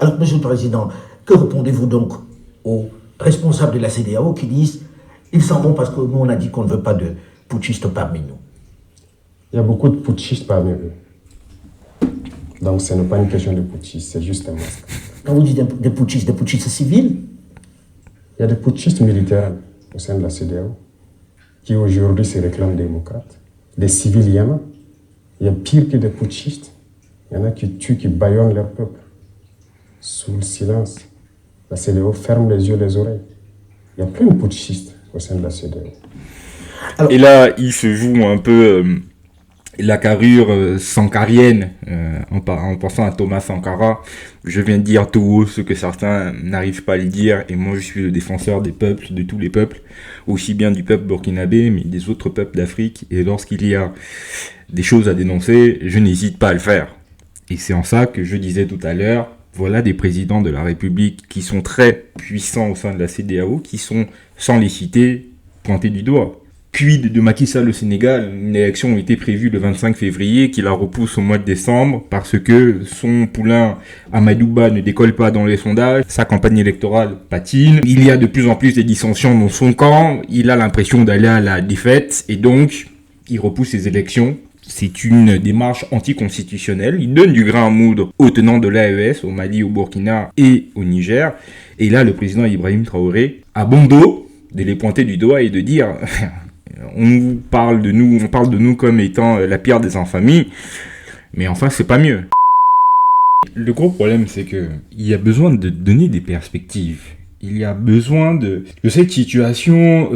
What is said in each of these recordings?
Alors, Monsieur le Président, que répondez-vous donc aux responsables de la CEDEAO qui disent ils s'en vont parce que nous on a dit qu'on ne veut pas de putschistes parmi nous? Il y a beaucoup de putschistes parmi eux. Donc ce n'est pas une question de putschistes, c'est juste un masque. Quand vous dites des putschistes civils? Il y a des putschistes militaires au sein de la CEDEAO qui aujourd'hui se réclament démocrates. Des civils, il y en a. Il y a pire que des putschistes. Il y en a qui tuent, qui bâillonnent leur peuple. Sous le silence, la CEDEAO ferme les yeux, les oreilles. Il y a plein de putschistes au sein de la CEDEAO. Alors, et là, il se joue un peu la carrure sankarienne, en pensant à Thomas Sankara. Je viens de dire tout haut ce que certains n'arrivent pas à le dire, et moi je suis le défenseur des peuples, de tous les peuples, aussi bien du peuple burkinabé, mais des autres peuples d'Afrique, et lorsqu'il y a des choses à dénoncer, je n'hésite pas à le faire. Et c'est en ça que je disais tout à l'heure, voilà des présidents de la République qui sont très puissants au sein de la CEDEAO, qui sont, sans les citer, pointés du doigt. Quid de Macky Sall au Sénégal? Une élection a été prévue le 25 février, qui la repousse au mois de décembre, parce que son poulain Amadouba ne décolle pas dans les sondages, sa campagne électorale patine, il y a de plus en plus de dissensions dans son camp, il a l'impression d'aller à la défaite, et donc il repousse les élections. C'est une démarche anticonstitutionnelle. Il donne du grain à moudre aux tenants de l'AES, au Mali, au Burkina et au Niger. Et là, le président Ibrahim Traoré a bon dos de les pointer du doigt et de dire on parle de nous comme étant la pire des infamies, mais enfin, c'est pas mieux. Le gros problème, c'est que il y a besoin de donner des perspectives. Il y a besoin de cette situation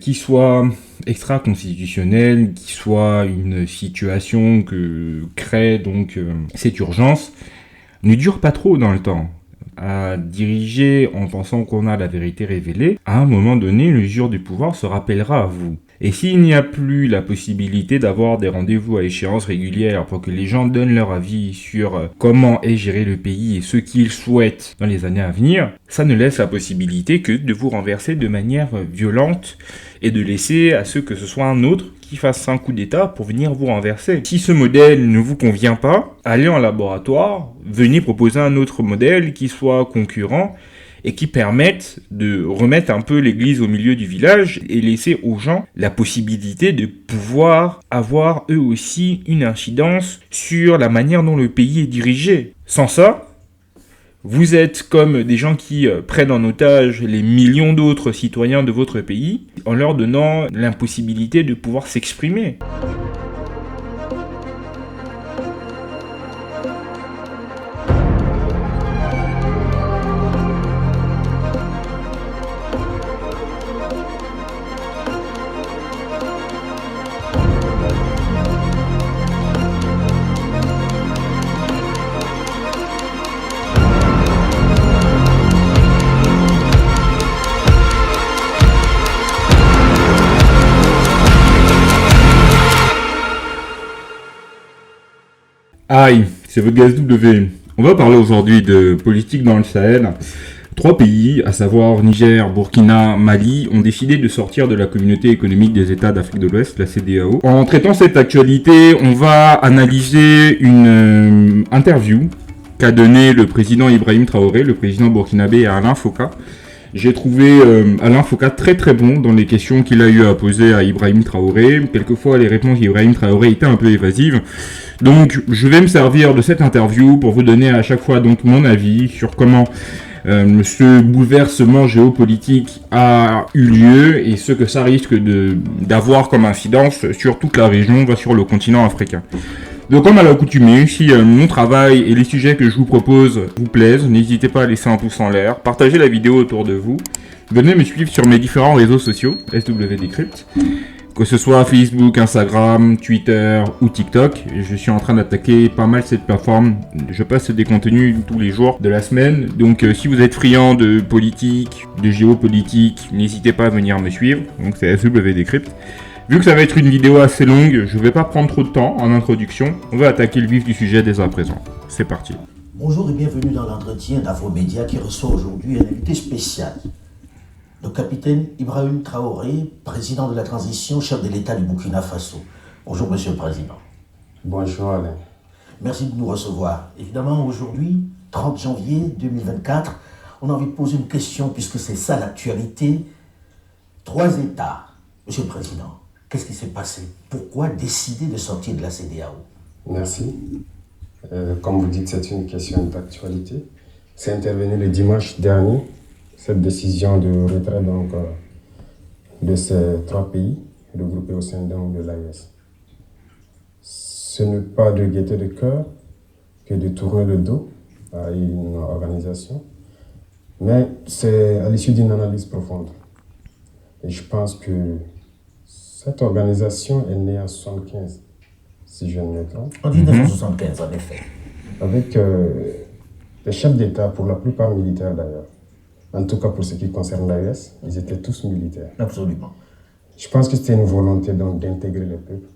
qui soit extra-constitutionnelle, qui soit une situation que crée donc cette urgence, ne dure pas trop dans le temps. À diriger en pensant qu'on a la vérité révélée, à un moment donné, l'usure du pouvoir se rappellera à vous. Et s'il n'y a plus la possibilité d'avoir des rendez-vous à échéance régulière pour que les gens donnent leur avis sur comment est géré le pays et ce qu'ils souhaitent dans les années à venir, ça ne laisse la possibilité que de vous renverser de manière violente et de laisser à ce que ce soit un autre qui fasse un coup d'état pour venir vous renverser. Si ce modèle ne vous convient pas, allez en laboratoire, venez proposer un autre modèle qui soit concurrent et qui permette de remettre un peu l'église au milieu du village et laisser aux gens la possibilité de pouvoir avoir eux aussi une incidence sur la manière dont le pays est dirigé. Sans ça, vous êtes comme des gens qui prennent en otage les millions d'autres citoyens de votre pays en leur donnant l'impossibilité de pouvoir s'exprimer. Aïe, c'est votre gaz W. On va parler aujourd'hui de politique dans le Sahel. 3 pays, à savoir Niger, Burkina, Mali, ont décidé de sortir de la communauté économique des États d'Afrique de l'Ouest, la CEDEAO. En traitant cette actualité, on va analyser une interview qu'a donné le président Ibrahim Traoré, le président burkinabé, à Alain Foka. J'ai trouvé Alain Foka très très bon dans les questions qu'il a eu à poser à Ibrahim Traoré. Quelquefois, les réponses d'Ibrahim Traoré étaient un peu évasives. Donc, je vais me servir de cette interview pour vous donner à chaque fois donc mon avis sur comment ce bouleversement géopolitique a eu lieu et ce que ça risque d'avoir comme incidence sur toute la région, sur le continent africain. Donc comme à l'accoutumée, si mon travail et les sujets que je vous propose vous plaisent, n'hésitez pas à laisser un pouce en l'air, partagez la vidéo autour de vous, venez me suivre sur mes différents réseaux sociaux, SWDecrypt, que ce soit Facebook, Instagram, Twitter ou TikTok. Je suis en train d'attaquer pas mal cette plateforme, je passe des contenus tous les jours de la semaine, donc si vous êtes friand de politique, de géopolitique, n'hésitez pas à venir me suivre, donc c'est SWDecrypt. Vu que ça va être une vidéo assez longue, je ne vais pas prendre trop de temps en introduction. On va attaquer le vif du sujet dès à présent. C'est parti. Bonjour et bienvenue dans l'entretien d'Afromédia qui reçoit aujourd'hui un invité spécial. Le capitaine Ibrahim Traoré, président de la transition, chef de l'État du Burkina Faso. Bonjour Monsieur le Président. Bonjour Alain. Merci de nous recevoir. Évidemment, aujourd'hui, 30 janvier 2024. On a envie de poser une question puisque c'est ça l'actualité. 3 États, Monsieur le Président, qu'est-ce qui s'est passé? Pourquoi décider de sortir de la CEDEAO? Merci. Comme vous dites, c'est une question d'actualité. C'est intervenu le dimanche dernier, cette décision de retrait donc, de ces 3 pays regroupés au sein de l'AES. Ce n'est pas de gaieté de cœur que de tourner le dos à une organisation, mais c'est à l'issue d'une analyse profonde. Et je pense que cette organisation est née en 1975, si je ne me trompe. En 1975, en effet. Avec les chefs d'État, pour la plupart militaires d'ailleurs. En tout cas, pour ce qui concerne l'AES, ils étaient tous militaires. Absolument. Je pense que c'était une volonté donc d'intégrer le peuple,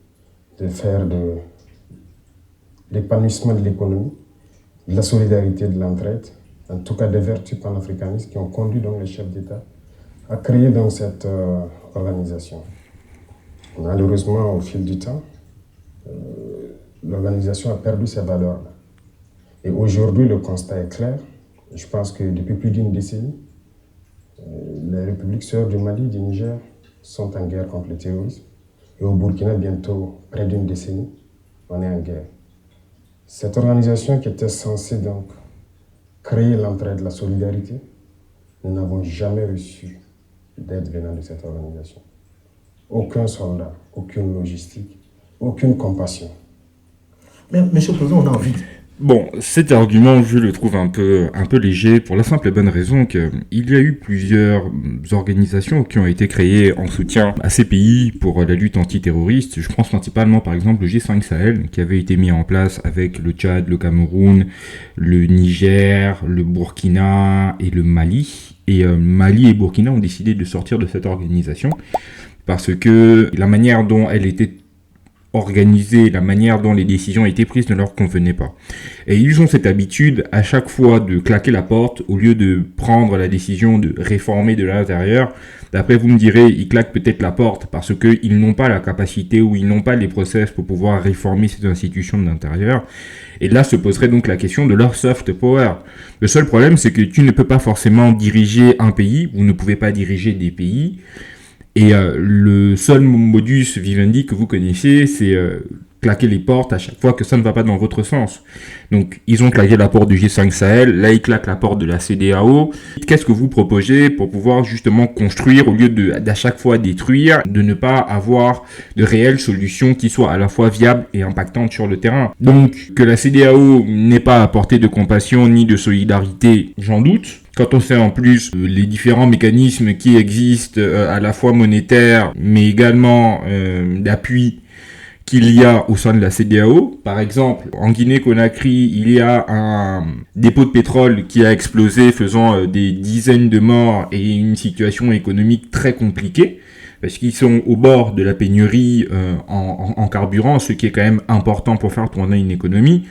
de faire de l'épanouissement de l'économie, de la solidarité, de l'entraide, en tout cas des vertus panafricanistes qui ont conduit donc les chefs d'État à créer donc cette organisation. Malheureusement, au fil du temps, l'organisation a perdu ses valeurs. Et aujourd'hui, le constat est clair. Je pense que depuis plus d'une décennie, les républiques sœurs du Mali, du Niger, sont en guerre contre le terrorisme. Et au Burkina, bientôt près d'une décennie, on est en guerre. Cette organisation qui était censée donc créer l'entraide, la solidarité, nous n'avons jamais reçu d'aide venant de cette organisation. Aucun soldat, aucune logistique, aucune compassion. Mais, Monsieur le Président, on a envie... Bon, cet argument, je le trouve un peu léger pour la simple et bonne raison qu'il y a eu plusieurs organisations qui ont été créées en soutien à ces pays pour la lutte antiterroriste. Je pense principalement par exemple le G5 Sahel qui avait été mis en place avec le Tchad, le Cameroun, le Niger, le Burkina et le Mali. Et Mali et Burkina ont décidé de sortir de cette organisation parce que la manière dont elle était organisée, la manière dont les décisions étaient prises ne leur convenait pas. Et ils ont cette habitude à chaque fois de claquer la porte au lieu de prendre la décision de réformer de l'intérieur. D'après vous me direz, ils claquent peut-être la porte parce qu'ils n'ont pas la capacité ou ils n'ont pas les process pour pouvoir réformer ces institutions de l'intérieur. Et là se poserait donc la question de leur soft power. Le seul problème, c'est que tu ne peux pas forcément diriger un pays, vous ne pouvez pas diriger des pays. Et le seul modus vivendi que vous connaissez, c'est claquer les portes à chaque fois que ça ne va pas dans votre sens. Donc, ils ont claqué la porte du G5 Sahel, là, ils claquent la porte de la CEDEAO. Qu'est-ce que vous proposez pour pouvoir justement construire, au lieu d'à chaque fois détruire, de ne pas avoir de réelles solutions qui soient à la fois viables et impactantes sur le terrain? Donc, que la CEDEAO n'ait pas à portée de compassion ni de solidarité, j'en doute. Quand on sait en plus les différents mécanismes qui existent, à la fois monétaires, mais également d'appui qu'il y a au sein de la CEDEAO. Par exemple, en Guinée-Conakry, il y a un dépôt de pétrole qui a explosé, faisant des dizaines de morts et une situation économique très compliquée, parce qu'ils sont au bord de la pénurie en carburant, ce qui est quand même important pour faire tourner une économie.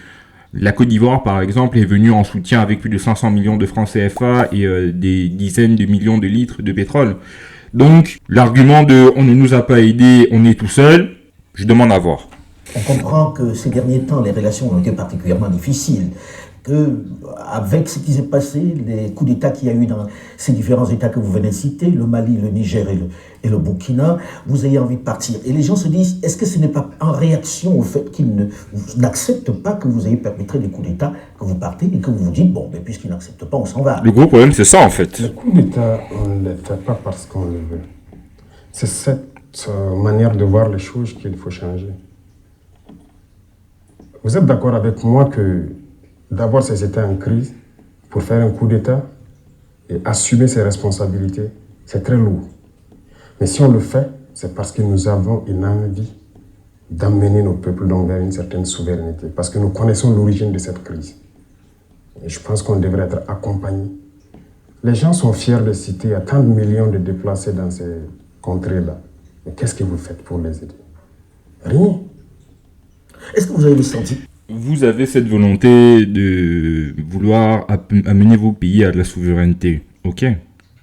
La Côte d'Ivoire, par exemple, est venue en soutien avec plus de 500 millions de francs CFA et des dizaines de millions de litres de pétrole. Donc, l'argument de « on ne nous a pas aidés, on est tout seul », je demande à voir. On comprend que ces derniers temps, les relations ont été particulièrement difficiles. Que, avec ce qui s'est passé, les coups d'État qu'il y a eu dans ces différents États que vous venez de citer, le Mali, le Niger et le Burkina, vous ayez envie de partir. Et les gens se disent, est-ce que ce n'est pas en réaction au fait qu'ils n'acceptent pas que vous ayez perpétré des coups d'État, que vous partez et que vous vous dites, bon, mais puisqu'ils n'acceptent pas, on s'en va. Le gros problème, c'est ça, en fait. Le coup d'État, on ne le fait pas parce qu'on le veut. C'est cette manière de voir les choses qu'il faut changer. Vous êtes d'accord avec moi que d'avoir ces États en crise pour faire un coup d'État et assumer ses responsabilités, c'est très lourd. Mais si on le fait, c'est parce que nous avons une envie d'amener nos peuples donc vers une certaine souveraineté, parce que nous connaissons l'origine de cette crise. Et je pense qu'on devrait être accompagné. Les gens sont fiers de citer à tant de millions de déplacés dans ces contrées-là. Mais qu'est-ce que vous faites pour les aider? Rien. Est-ce que vous avez le sentiment? Vous avez cette volonté de vouloir amener vos pays à de la souveraineté, ok,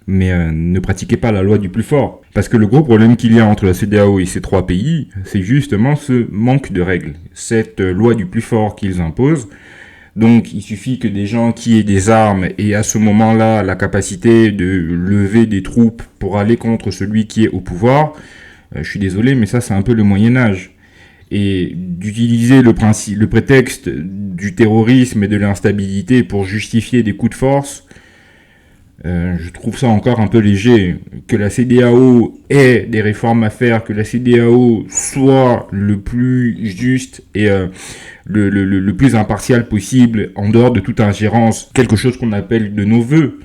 mais ne pratiquez pas la loi du plus fort. Parce que le gros problème qu'il y a entre la CEDEAO et ces 3 pays, c'est justement ce manque de règles. Cette loi du plus fort qu'ils imposent Donc, il suffit que des gens qui aient des armes et à ce moment-là la capacité de lever des troupes pour aller contre celui qui est au pouvoir. Je suis désolé, mais ça, c'est un peu le Moyen-Âge. Et d'utiliser le prétexte du terrorisme et de l'instabilité pour justifier des coups de force, je trouve ça encore un peu léger. Que la CEDEAO ait des réformes à faire, que la CEDEAO soit le plus juste et le plus impartial possible, en dehors de toute ingérence, quelque chose qu'on appelle de nos voeux.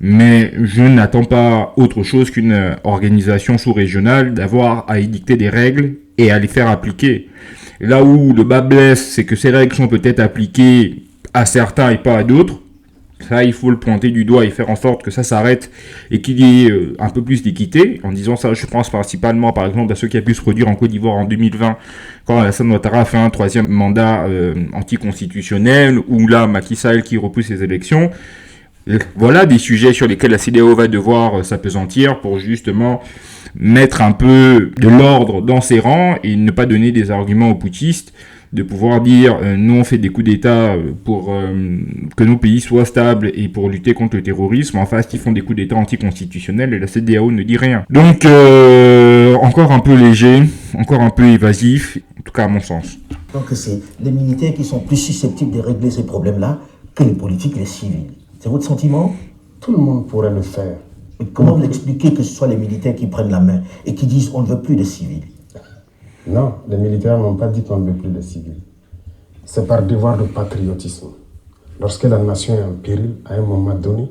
Mais je n'attends pas autre chose qu'une organisation sous-régionale d'avoir à édicter des règles et à les faire appliquer. Là où le bas blesse, c'est que ces règles sont peut-être appliquées à certains et pas à d'autres. Ça, il faut le pointer du doigt et faire en sorte que ça s'arrête et qu'il y ait un peu plus d'équité. En disant ça, je pense principalement, par exemple, à ce qui a pu se produire en Côte d'Ivoire en 2020, quand Alassane Ouattara a fait un 3e mandat anticonstitutionnel, ou là, Macky Sall qui repousse ses élections. Voilà des sujets sur lesquels la CEDEAO va devoir s'appesantir pour justement mettre un peu de l'ordre dans ses rangs et ne pas donner des arguments aux putschistes, de pouvoir dire nous on fait des coups d'État pour que nos pays soient stables et pour lutter contre le terrorisme. En face, ils font des coups d'État anticonstitutionnels et la CEDEAO ne dit rien. Donc encore un peu léger, encore un peu évasif, en tout cas à mon sens. Donc c'est les militaires qui sont plus susceptibles de régler ces problèmes-là que les politiques et les civils. C'est votre sentiment? Tout le monde pourrait le faire. Et comment vous expliquez que ce soit les militaires qui prennent la main et qui disent on ne veut plus de civils? Non, les militaires n'ont pas dit qu'on ne veut plus de civils. C'est par devoir de patriotisme. Lorsque la nation est en péril, à un moment donné,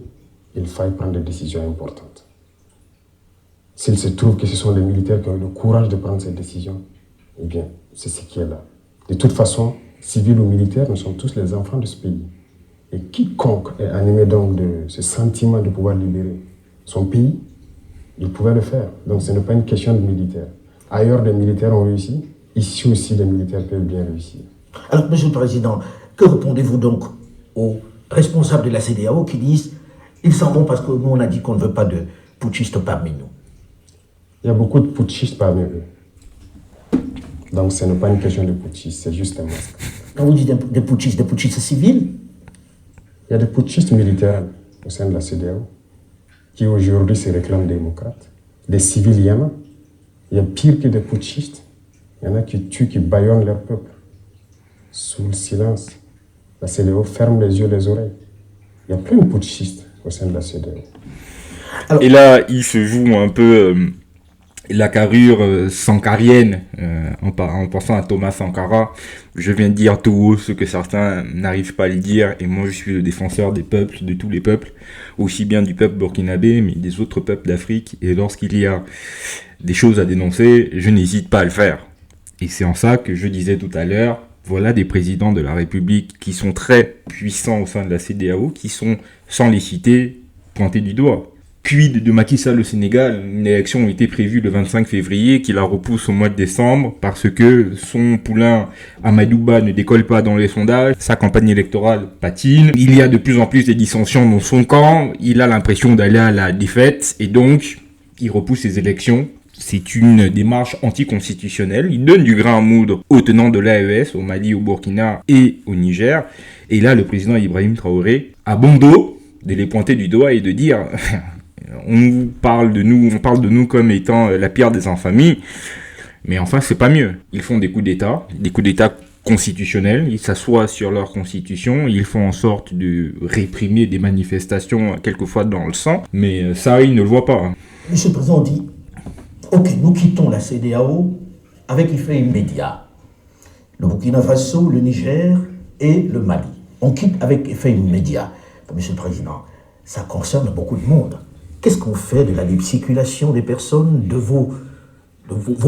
il faille prendre des décisions importantes. S'il se trouve que ce sont les militaires qui ont eu le courage de prendre ces décisions, eh bien, c'est ce qui est là. De toute façon, civils ou militaires, nous sommes tous les enfants de ce pays. Et quiconque est animé donc de ce sentiment de pouvoir libérer son pays, il pouvait le faire. Donc ce n'est pas une question de militaires. Ailleurs, des militaires ont réussi. Ici aussi, les militaires peuvent bien réussir. Alors, Monsieur le Président, que répondez-vous donc aux responsables de la CEDEAO qui disent ils s'en vont parce que nous, on a dit qu'on ne veut pas de putschistes parmi nous? Il y a beaucoup de putschistes parmi eux. Donc ce n'est pas une question de putschistes, c'est juste un masque. Quand vous dites des putschistes civils? Il y a des putschistes militaires au sein de la CEDEAO qui aujourd'hui se réclament démocrates. Des civils, il y en a. Il y a pire que des putschistes. Il y en a qui tuent, qui bâillonnent leur peuple. Sous le silence, la CEDEAO ferme les yeux, les oreilles. Il y a plein de putschistes au sein de la CEDEAO. Alors, et là, il se joue un peu la carrure sankarienne en pensant à Thomas Sankara. Je viens de dire tout haut ce que certains n'arrivent pas à le dire, et moi je suis le défenseur des peuples, de tous les peuples, aussi bien du peuple burkinabé, mais des autres peuples d'Afrique, et lorsqu'il y a des choses à dénoncer, je n'hésite pas à le faire. Et c'est en ça que je disais tout à l'heure, voilà des présidents de la République qui sont très puissants au sein de la CEDEAO, qui sont, sans les citer, pointés du doigt. Quid de Macky Sall au Sénégal? Une élection a été prévue le 25 février, qui la repousse au mois de décembre, parce que son poulain Amadouba ne décolle pas dans les sondages, sa campagne électorale patine, il y a de plus en plus de dissensions dans son camp, il a l'impression d'aller à la défaite, et donc il repousse ses élections. C'est une démarche anticonstitutionnelle. Il donne du grain à moudre aux tenants de l'AES, au Mali, au Burkina et au Niger. Et là, le président Ibrahim Traoré a bon dos de les pointer du doigt et de dire on parle de nous comme étant la pire des infamies. Mais enfin, c'est pas mieux. Ils font des coups d'État constitutionnels. Ils s'assoient sur leur constitution. Ils font en sorte de réprimer des manifestations, quelquefois dans le sang. Mais ça, ils ne le voient pas. Monsieur le Président dit ok, nous quittons la CEDEAO avec effet immédiat. Le Burkina Faso, le Niger et le Mali. On quitte avec effet immédiat. Monsieur le Président, ça concerne beaucoup de monde. Qu'est-ce qu'on fait de la libre circulation des personnes, de vos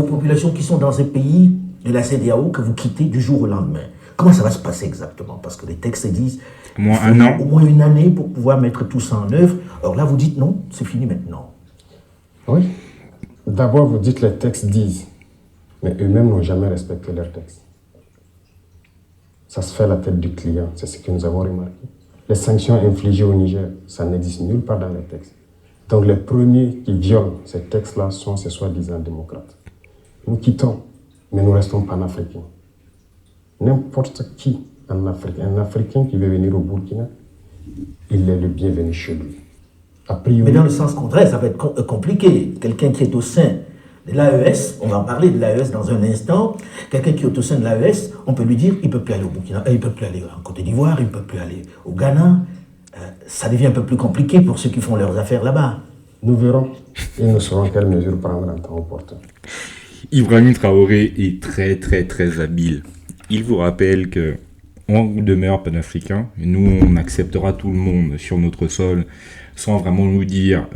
populations qui sont dans ces pays de la CEDEAO que vous quittez du jour au lendemain? Comment ça va se passer exactement? Parce que les textes disent au moins un an. Au moins une année pour pouvoir mettre tout ça en œuvre. Alors là, vous dites non, c'est fini maintenant. Oui. D'abord, vous dites les textes disent, mais eux-mêmes n'ont jamais respecté leurs textes. Ça se fait à la tête du client, c'est ce que nous avons remarqué. Les sanctions infligées au Niger, ça n'existe nulle part dans les textes. Donc les premiers qui violent ces textes-là sont ces soi-disant démocrates. Nous quittons, mais nous restons panafricains. N'importe qui en Afrique. Un Africain qui veut venir au Burkina, il est le bienvenu chez lui. A priori, mais dans le sens contraire, ça va être compliqué. Quelqu'un qui est au sein de l'AES, on va en parler de l'AES dans un instant, quelqu'un qui est au sein de l'AES, on peut lui dire il ne peut plus aller au Burkina, il ne peut plus aller en Côte d'Ivoire, il ne peut plus aller au Ghana. Ça devient un peu plus compliqué pour ceux qui font leurs affaires là-bas. nous verrons et nous saurons quelles mesures prendre en temps opportun. Ibrahim Traoré est très très très habile. Il vous rappelle que on demeure panafricain, nous on acceptera tout le monde sur notre sol sans vraiment nous dire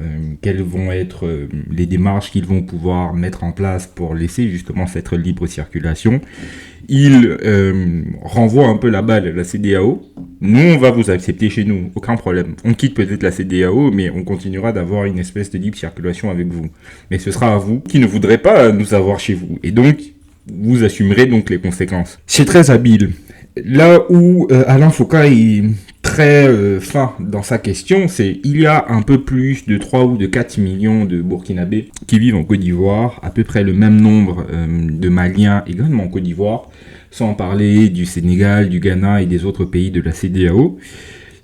quelles vont être les démarches qu'ils vont pouvoir mettre en place pour laisser justement cette libre circulation. Il renvoie un peu la balle à la CEDEAO. Nous, on va vous accepter chez nous, aucun problème. On quitte peut-être la CEDEAO, mais on continuera d'avoir une espèce de libre circulation avec vous. Mais ce sera à vous qui ne voudrez pas nous avoir chez vous. Et donc, vous assumerez donc les conséquences. C'est très habile. Là où Alain Foucault est très fin dans sa question, c'est il y a un peu plus de 3 ou de 4 millions de Burkinabés qui vivent en Côte d'Ivoire, à peu près le même nombre de Maliens également en Côte d'Ivoire, sans parler du Sénégal, du Ghana et des autres pays de la CEDEAO.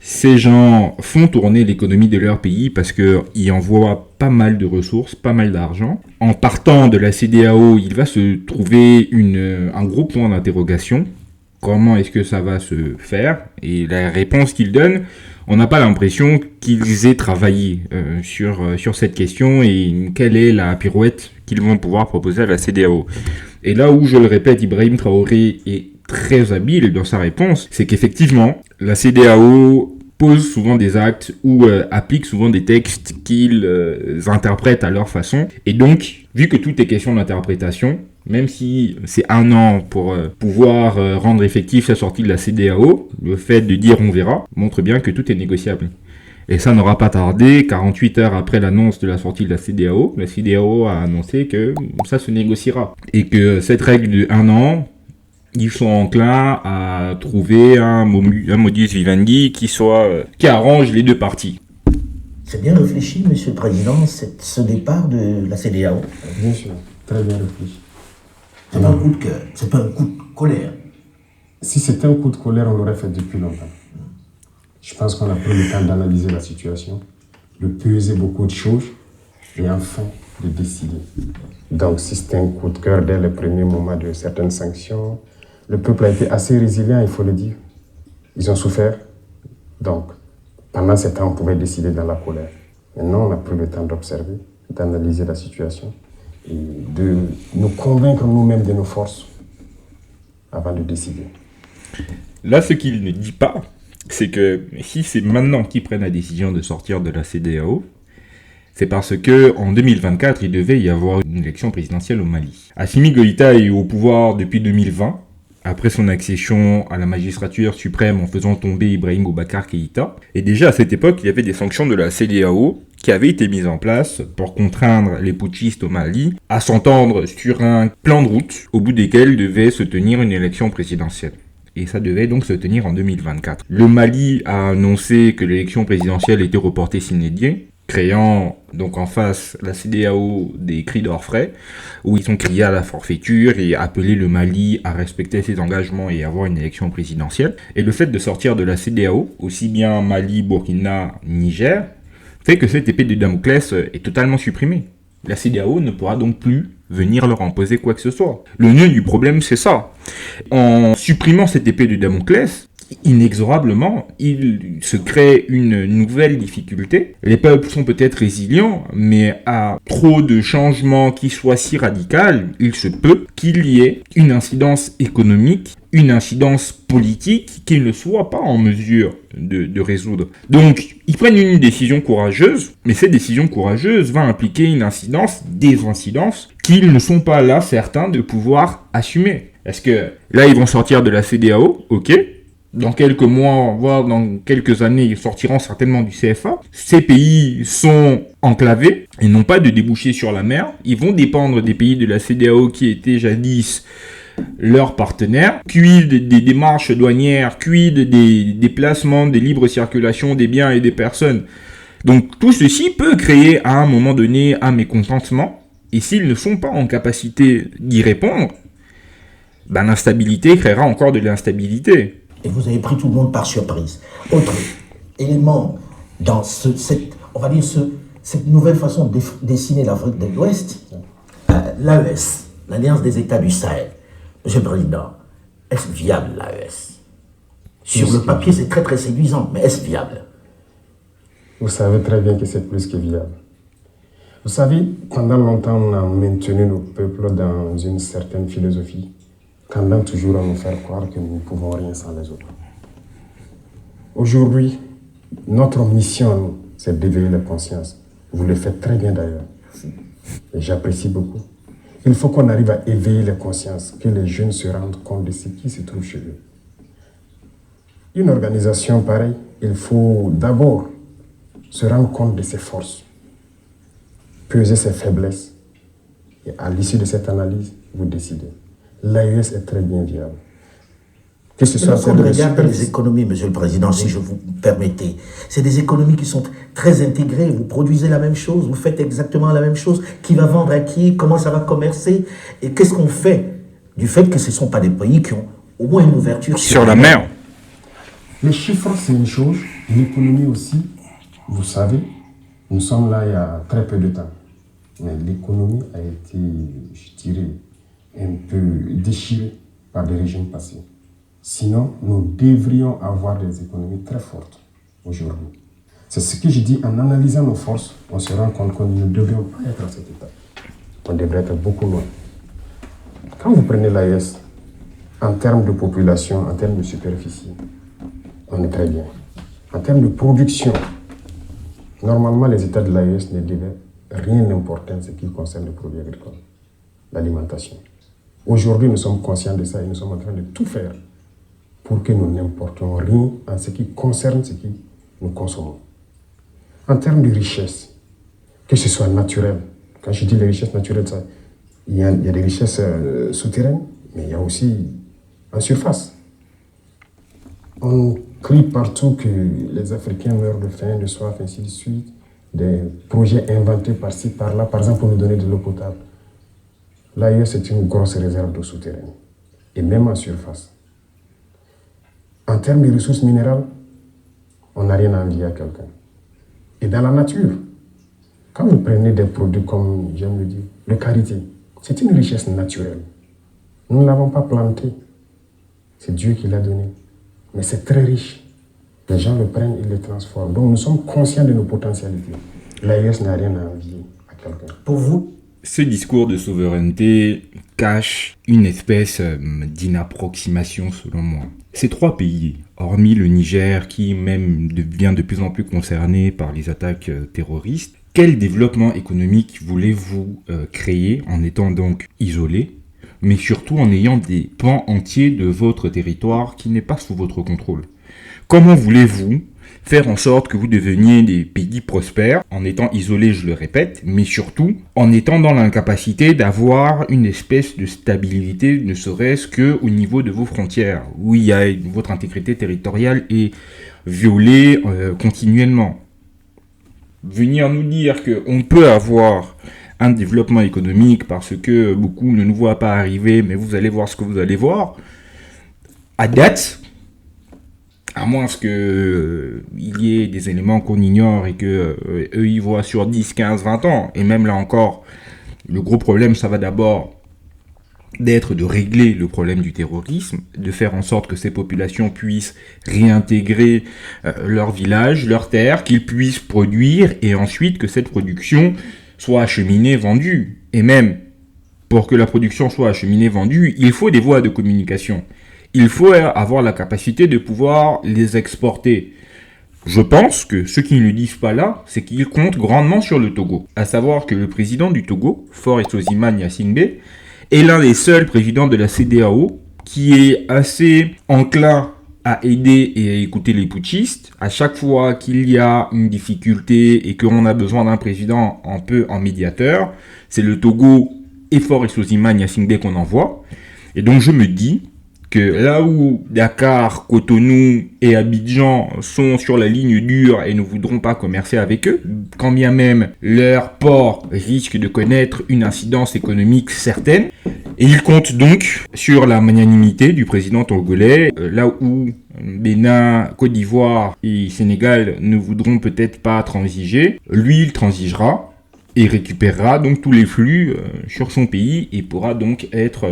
Ces gens font tourner l'économie de leur pays parce qu'ils envoient pas mal de ressources, pas mal d'argent. En partant de la CEDEAO, il va se trouver un gros point d'interrogation. Comment est-ce que ça va se faire? Et la réponse qu'ils donnent, on n'a pas l'impression qu'ils aient travaillé sur cette question et quelle est la pirouette qu'ils vont pouvoir proposer à la CEDEAO. Et là où, je le répète, Ibrahim Traoré est très habile dans sa réponse, c'est qu'effectivement, la CEDEAO pose souvent des actes ou applique souvent des textes qu'ils interprètent à leur façon. Et donc, vu que tout est question d'interprétation, même si c'est 1 an pour pouvoir rendre effectif sa sortie de la CEDEAO, le fait de dire on verra montre bien que tout est négociable. Et ça n'aura pas tardé, 48 heures après l'annonce de la sortie de la CEDEAO a annoncé que ça se négociera. Et que cette règle de 1 an, ils sont enclins à trouver un modus vivendi qui arrange les deux parties. C'est bien réfléchi, Monsieur le Président, ce départ de la CEDEAO. Bien sûr, très bien réfléchi. C'est pas un coup de cœur, c'est pas un coup de colère. Si c'était un coup de colère, on l'aurait fait depuis longtemps. Je pense qu'on a pris le temps d'analyser la situation, de peser beaucoup de choses et enfin de décider. Donc si c'était un coup de cœur dès le premier moment de certaines sanctions, le peuple a été assez résilient, il faut le dire. Ils ont souffert. Donc, pendant ce temps, on pouvait décider dans la colère. Maintenant, on a pris le temps d'observer, d'analyser la situation et de nous convaincre nous-mêmes de nos forces avant de décider. Là, ce qu'il ne dit pas, c'est que si c'est maintenant qu'ils prennent la décision de sortir de la CEDEAO, c'est parce que en 2024, il devait y avoir une élection présidentielle au Mali. Assimi Goïta est au pouvoir depuis 2020, après son accession à la magistrature suprême en faisant tomber Ibrahim Boubacar Keïta. Et déjà à cette époque, il y avait des sanctions de la CEDEAO qui avaient été mises en place pour contraindre les putschistes au Mali à s'entendre sur un plan de route au bout desquels devait se tenir une élection présidentielle. Et ça devait donc se tenir en 2024. Le Mali a annoncé que l'élection présidentielle était reportée sine die, créant donc en face la CEDEAO des cris d'orfraie, où ils ont crié à la forfaiture et appelé le Mali à respecter ses engagements et avoir une élection présidentielle. Et le fait de sortir de la CEDEAO, aussi bien Mali, Burkina, Niger, fait que cette épée de Damoclès est totalement supprimée. La CEDEAO ne pourra donc plus venir leur imposer quoi que ce soit. Le nœud du problème, c'est ça. En supprimant cette épée de Damoclès, inexorablement, il se crée une nouvelle difficulté. Les peuples sont peut-être résilients, mais à trop de changements qui soient si radicaux, il se peut qu'il y ait une incidence économique, une incidence politique qu'ils ne soient pas en mesure de résoudre. Donc, ils prennent une décision courageuse, mais cette décision courageuse va impliquer une incidence, des incidences, qu'ils ne sont pas là certains de pouvoir assumer. Est-ce que là, ils vont sortir de la CEDEAO, ok. Dans quelques mois, voire dans quelques années, ils sortiront certainement du CFA. Ces pays sont enclavés et n'ont pas de débouchés sur la mer. Ils vont dépendre des pays de la CEDEAO qui étaient jadis leurs partenaires. Quid des démarches douanières, quid des déplacements, des libres circulations des biens et des personnes. Donc tout ceci peut créer à un moment donné un mécontentement. Et s'ils ne sont pas en capacité d'y répondre, l'instabilité créera encore de l'instabilité. Et vous avez pris tout le monde par surprise. Autre élément dans on va dire cette nouvelle façon de dessiner l'Afrique de l'Ouest, l'AES, l'Alliance des États du Sahel. Monsieur le Président, est-ce viable l'AES? Sur le papier, c'est très très séduisant, mais est-ce viable? Vous savez très bien que c'est plus que viable. Vous savez, pendant longtemps, on a maintenu nos peuples dans une certaine philosophie, tendant toujours à nous faire croire que nous ne pouvons rien sans les autres. Aujourd'hui, notre mission, c'est d'éveiller la conscience. Vous le faites très bien d'ailleurs. Et j'apprécie beaucoup. Il faut qu'on arrive à éveiller les consciences, que les jeunes se rendent compte de ce qui se trouve chez eux. Une organisation pareille, il faut d'abord se rendre compte de ses forces, peser ses faiblesses, et à l'issue de cette analyse, vous décidez. L'AES est très bien viable. Que ce soit quand on regarde les économies, Monsieur le Président, si je vous permettez, c'est des économies qui sont très intégrées. Vous produisez la même chose, vous faites exactement la même chose. Qui va vendre à qui? Comment ça va commercer? Et qu'est-ce qu'on fait du fait que ce ne sont pas des pays qui ont au moins une ouverture sur la mer? Les chiffres, c'est une chose. L'économie aussi, vous savez, nous sommes là il y a très peu de temps. Mais l'économie a été, je dirais, un peu déchirée par des régimes passés. Sinon, nous devrions avoir des économies très fortes aujourd'hui. C'est ce que je dis, en analysant nos forces, on se rend compte que nous ne devrions pas être à cet état. On devrait être beaucoup loin. Quand vous prenez l'AES, en termes de population, en termes de superficie, on est très bien. En termes de production, normalement, les États de l'AES ne devaient rien importer en ce qui concerne les produits agricoles, l'alimentation. Aujourd'hui, nous sommes conscients de ça et nous sommes en train de tout faire pour que nous n'importions rien en ce qui concerne ce que nous consommons. En termes de richesse, que ce soit naturel, quand je dis les richesses naturelles, il y a des richesses souterraines, mais il y a aussi en surface. On crie partout que les Africains meurent de faim, de soif, ainsi de suite. Des projets inventés par-ci, par-là, par exemple pour nous donner de l'eau potable. L'AES, c'est une grosse réserve d'eau souterraine, et même en surface. En termes de ressources minérales, on n'a rien à envier à quelqu'un. Et dans la nature, quand vous prenez des produits comme, j'aime le dire, le karité, c'est une richesse naturelle. Nous ne l'avons pas planté. C'est Dieu qui l'a donné. Mais c'est très riche. Les gens le prennent, ils le transforment. Donc nous sommes conscients de nos potentialités. L'AES n'a rien à envier à quelqu'un. Pour vous, ce discours de souveraineté cache une espèce d'inapproximation selon moi. Ces trois pays, hormis le Niger qui même devient de plus en plus concerné par les attaques terroristes, quel développement économique voulez-vous créer en étant donc isolé, mais surtout en ayant des pans entiers de votre territoire qui n'est pas sous votre contrôle? Comment voulez-vous faire en sorte que vous deveniez des pays prospères, en étant isolés, je le répète, mais surtout en étant dans l'incapacité d'avoir une espèce de stabilité, ne serait-ce qu'au niveau de vos frontières, où votre intégrité territoriale est violée continuellement. Venir nous dire qu'on peut avoir un développement économique parce que beaucoup ne nous voient pas arriver, mais vous allez voir ce que vous allez voir, à date, à moins qu'il y ait des éléments qu'on ignore et qu'eux ils voient sur 10, 15, 20 ans. Et même là encore, le gros problème, ça va d'abord d'être de régler le problème du terrorisme, de faire en sorte que ces populations puissent réintégrer leur village, leur terre, qu'ils puissent produire et ensuite que cette production soit acheminée, vendue. Et même, pour que la production soit acheminée, vendue, il faut des voies de communication. Il faut avoir la capacité de pouvoir les exporter. Je pense que ce qu'ils ne disent pas là, c'est qu'ils comptent grandement sur le Togo. À savoir que le président du Togo, Faure Essoziman Gnassingbé, est l'un des seuls présidents de la CEDEAO qui est assez enclin à aider et à écouter les putschistes. À chaque fois qu'il y a une difficulté et qu'on a besoin d'un président un peu en médiateur, c'est le Togo et Faure Essoziman Gnassingbé qu'on envoie. Et donc je me dis que là où Dakar, Cotonou et Abidjan sont sur la ligne dure et ne voudront pas commercer avec eux, quand bien même leur port risque de connaître une incidence économique certaine, et ils comptent donc sur la magnanimité du président togolais, là où Bénin, Côte d'Ivoire et Sénégal ne voudront peut-être pas transiger, lui il transigera et récupérera donc tous les flux sur son pays et pourra donc être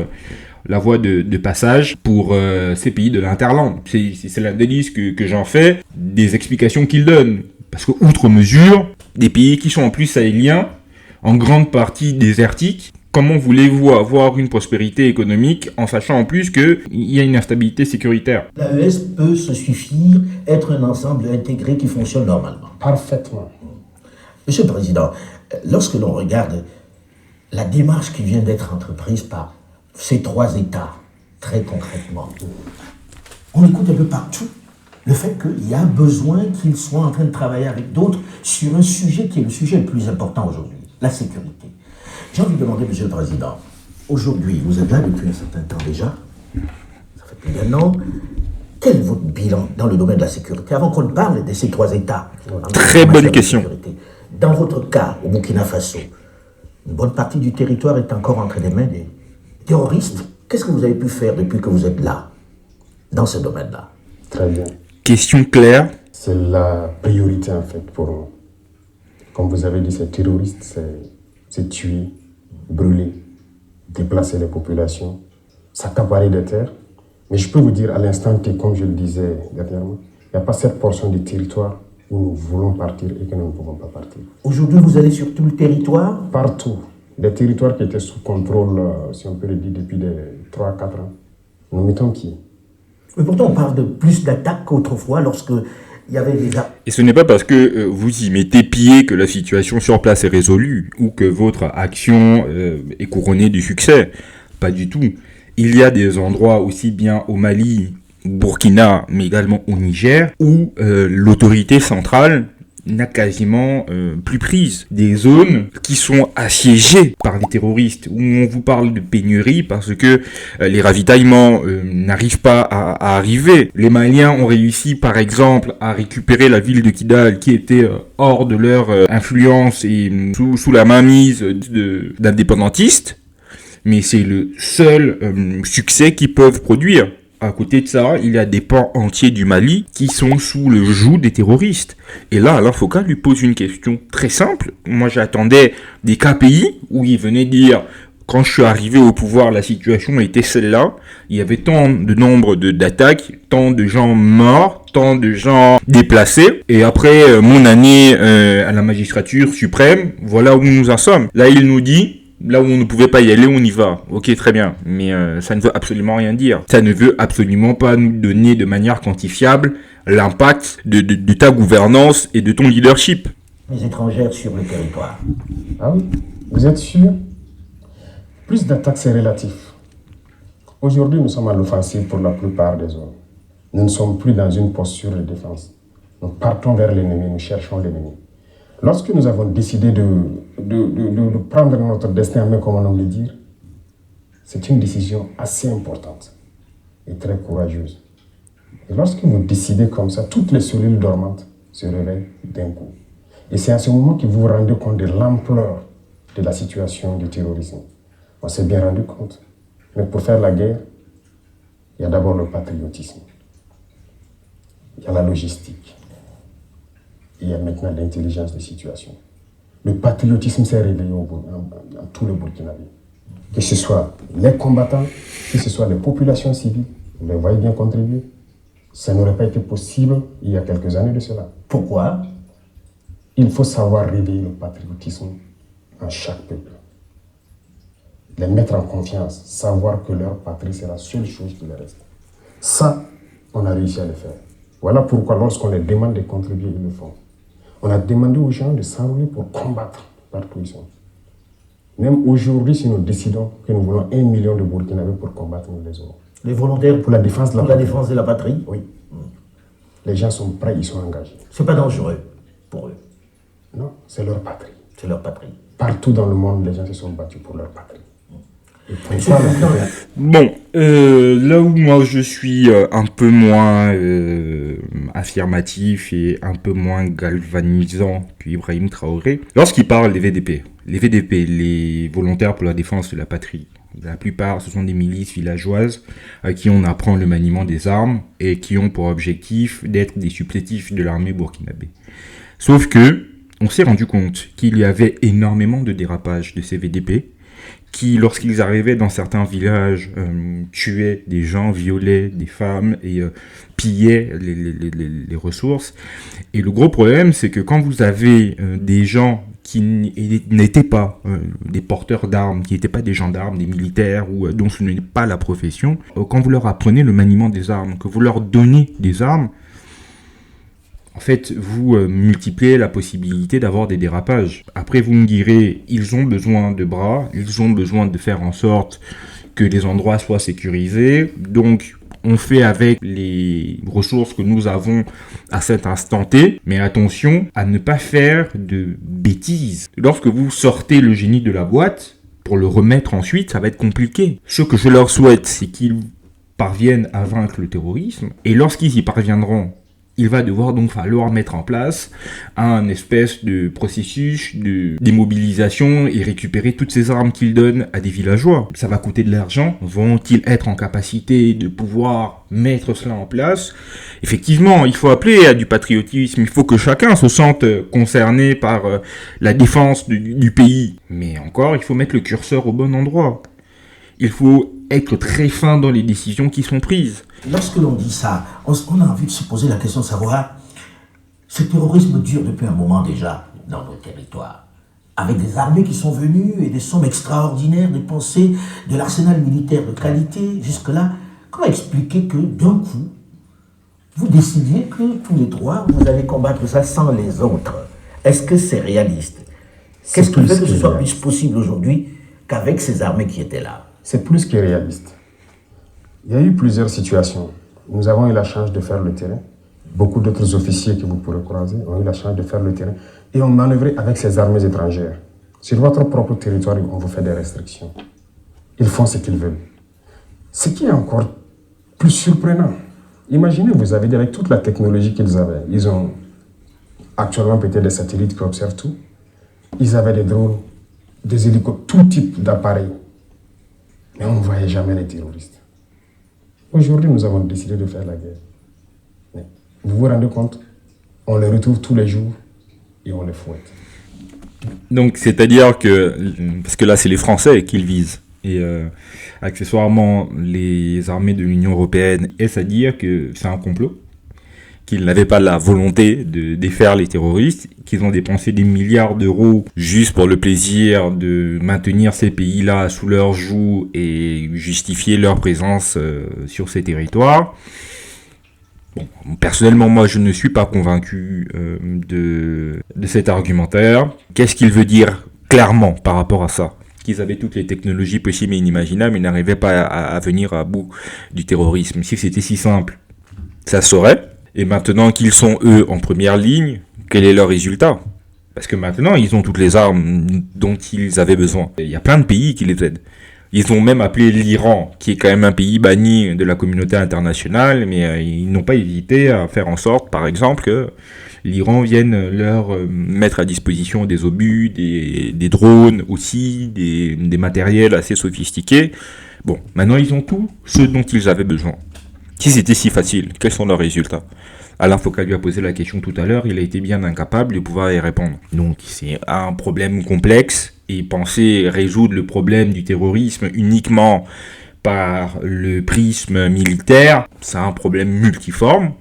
la voie de passage pour ces pays de l'interland. C'est l'analyse que j'en fais des explications qu'il donne. Parce que, outre mesure, des pays qui sont en plus sahéliens, en grande partie désertiques, comment voulez-vous avoir une prospérité économique en sachant en plus qu'il y a une instabilité sécuritaire? L'AES peut se suffire, être un ensemble intégré qui fonctionne normalement. Parfaitement. Monsieur le Président, lorsque l'on regarde la démarche qui vient d'être entreprise par ces trois États, très concrètement, on écoute un peu partout le fait qu'il y a besoin qu'ils soient en train de travailler avec d'autres sur un sujet qui est le sujet le plus important aujourd'hui, la sécurité. J'ai envie de demander, Monsieur le Président, aujourd'hui, vous êtes là depuis un certain temps déjà, ça fait plus d'1 an, quel est votre bilan dans le domaine de la sécurité, avant qu'on ne parle de ces trois États? Très bonne question. Dans votre cas, au Burkina Faso, une bonne partie du territoire est encore entre les mains des terroristes. Qu'est-ce que vous avez pu faire depuis que vous êtes là, dans ce domaine-là? Très bien. Question claire. C'est la priorité en fait pour nous. Comme vous avez dit, ces terroristes, c'est tuer, brûler, déplacer les populations, s'accaparer des terres. Mais je peux vous dire à l'instant T, comme je le disais dernièrement, il n'y a pas cette portion du territoire où nous voulons partir et que nous ne pouvons pas partir. Aujourd'hui, vous allez sur tout le territoire? Partout. Des territoires qui étaient sous contrôle, si on peut le dire, depuis 3 à 4 ans. Nous mettons pied. Mais pourtant, on parle de plus d'attaques qu'autrefois lorsque il y avait déjà... Et ce n'est pas parce que vous y mettez pied que la situation sur place est résolue ou que votre action est couronnée du succès. Pas du tout. Il y a des endroits aussi bien au Mali, au Burkina, mais également au Niger, où l'autorité centrale n'a quasiment plus prise. Des zones qui sont assiégées par les terroristes, où on vous parle de pénurie parce que les ravitaillements n'arrivent pas à arriver. Les Maliens ont réussi par exemple à récupérer la ville de Kidal qui était hors de leur influence et sous la mainmise d'indépendantistes, mais c'est le seul succès qu'ils peuvent produire. À côté de ça, il y a des pans entiers du Mali qui sont sous le joug des terroristes. Et là, Alain Foka lui pose une question très simple. Moi, j'attendais des KPI où il venait dire, quand je suis arrivé au pouvoir, la situation était celle-là. Il y avait tant de nombre d'attaques, tant de gens morts, tant de gens déplacés. Et après mon année à la magistrature suprême, voilà où nous en sommes. Là, il nous dit... Là où on ne pouvait pas y aller, on y va. Ok, très bien. Mais ça ne veut absolument rien dire. Ça ne veut absolument pas nous donner de manière quantifiable l'impact de ta gouvernance et de ton leadership. Les étrangères sur le territoire. Ah oui, vous êtes sûr? Plus d'attaques, c'est relatif. Aujourd'hui, nous sommes à l'offensive pour la plupart des zones. Nous ne sommes plus dans une posture de défense. Nous partons vers l'ennemi, nous cherchons l'ennemi. Lorsque nous avons décidé de prendre notre destin en main, comme on aime le dire, c'est une décision assez importante et très courageuse. Et lorsque vous décidez comme ça, toutes les cellules dormantes se réveillent d'un coup. Et c'est à ce moment que vous vous rendez compte de l'ampleur de la situation du terrorisme. On s'est bien rendu compte. Mais pour faire la guerre, il y a d'abord le patriotisme. Il y a la logistique. Il y a maintenant l'intelligence des situations. Le patriotisme s'est réveillé dans tout le Burkinabé. Que ce soit les combattants, que ce soit les populations civiles, vous les voyez bien contribuer. Ça n'aurait pas été possible il y a quelques années de cela. Pourquoi? Il faut savoir réveiller le patriotisme en chaque peuple. Les mettre en confiance, savoir que leur patrie, c'est la seule chose qui leur reste. Ça, on a réussi à le faire. Voilà pourquoi lorsqu'on les demande de contribuer, ils le font. On a demandé aux gens de s'enrôler pour combattre partout où ils sont. Même aujourd'hui, si nous décidons que nous voulons 1 million de Burkinabés pour combattre, nous les aurons. Les volontaires pour la défense de la patrie. La défense de la patrie? Oui. Les gens sont prêts, ils sont engagés. C'est pas dangereux pour eux? Non, c'est leur patrie. C'est leur patrie. Partout dans le monde, les gens se sont battus pour leur patrie. Bon, là où moi je suis un peu moins affirmatif et un peu moins galvanisant que Ibrahim Traoré, lorsqu'il parle des VDP, les volontaires pour la défense de la patrie, la plupart ce sont des milices villageoises à qui on apprend le maniement des armes et qui ont pour objectif d'être des supplétifs de l'armée burkinabé. Sauf que, on s'est rendu compte qu'il y avait énormément de dérapages de ces VDP, qui, lorsqu'ils arrivaient dans certains villages, tuaient des gens, violaient des femmes et pillaient les ressources. Et le gros problème, c'est que quand vous avez des gens qui n'étaient pas des porteurs d'armes, qui n'étaient pas des gendarmes, des militaires, ou dont ce n'est pas la profession, quand vous leur apprenez le maniement des armes, que vous leur donnez des armes, en fait, vous multipliez la possibilité d'avoir des dérapages. Après, vous me direz, ils ont besoin de bras, ils ont besoin de faire en sorte que les endroits soient sécurisés. Donc, on fait avec les ressources que nous avons à cet instant T. Mais attention à ne pas faire de bêtises. Lorsque vous sortez le génie de la boîte, pour le remettre ensuite, ça va être compliqué. Ce que je leur souhaite, c'est qu'ils parviennent à vaincre le terrorisme. Et lorsqu'ils y parviendront, il va devoir donc falloir mettre en place un espèce de processus de démobilisation et récupérer toutes ces armes qu'ils donnent à des villageois. Ça va coûter de l'argent. Vont-ils être en capacité de pouvoir mettre cela en place? Effectivement, il faut appeler à du patriotisme. Il faut que chacun se sente concerné par la défense du pays. Mais encore, il faut mettre le curseur au bon endroit. Il faut être très fin dans les décisions qui sont prises. Lorsque l'on dit ça, on a envie de se poser la question de savoir, ce terrorisme dure depuis un moment déjà dans nos territoires, avec des armées qui sont venues et des sommes extraordinaires dépensées, de l'arsenal militaire de qualité jusque-là. Comment expliquer que d'un coup, vous décidiez que tous les trois, vous allez combattre ça sans les autres? Est-ce que c'est réaliste? Qu'est-ce qui fait que ce soit plus possible aujourd'hui qu'avec ces armées qui étaient là? C'est plus que réaliste. Il y a eu plusieurs situations. Nous avons eu la chance de faire le terrain. Beaucoup d'autres officiers que vous pourrez croiser ont eu la chance de faire le terrain et ont manœuvré avec ces armées étrangères. Sur votre propre territoire, on vous fait des restrictions. Ils font ce qu'ils veulent. Ce qui est encore plus surprenant, imaginez, vous avez dit, avec toute la technologie qu'ils avaient, ils ont actuellement peut-être des satellites qui observent tout. Ils avaient des drones, des hélicoptères, tout type d'appareils. Mais on ne voyait jamais les terroristes. Aujourd'hui, nous avons décidé de faire la guerre. Mais vous vous rendez compte, on les retrouve tous les jours et on les fouette. Donc, c'est-à-dire que, parce que là, c'est les Français qu'ils visent. Et accessoirement, les armées de l'Union européenne, est-ce à dire que c'est un complot? Qu'ils n'avaient pas la volonté de défaire les terroristes, qu'ils ont dépensé des milliards d'euros juste pour le plaisir de maintenir ces pays-là sous leur joug et justifier leur présence sur ces territoires. Bon, personnellement, moi, je ne suis pas convaincu de cet argumentaire. Qu'est-ce qu'il veut dire clairement par rapport à ça? Qu'ils avaient toutes les technologies possibles et inimaginables, mais n'arrivaient pas à venir à bout du terrorisme. Si c'était si simple, ça se saurait. Et maintenant qu'ils sont, eux, en première ligne, quel est leur résultat? Parce que maintenant, ils ont toutes les armes dont ils avaient besoin. Il y a plein de pays qui les aident. Ils ont même appelé l'Iran, qui est quand même un pays banni de la communauté internationale, mais ils n'ont pas hésité à faire en sorte, par exemple, que l'Iran vienne leur mettre à disposition des obus, des drones aussi, des matériels assez sophistiqués. Bon, maintenant, ils ont tout ce dont ils avaient besoin. Si c'était si facile, quels sont leurs résultats? Alain Foucault lui a posé la question tout à l'heure, il a été bien incapable de pouvoir y répondre. Donc c'est un problème complexe, et penser résoudre le problème du terrorisme uniquement par le prisme militaire, c'est un problème multiforme.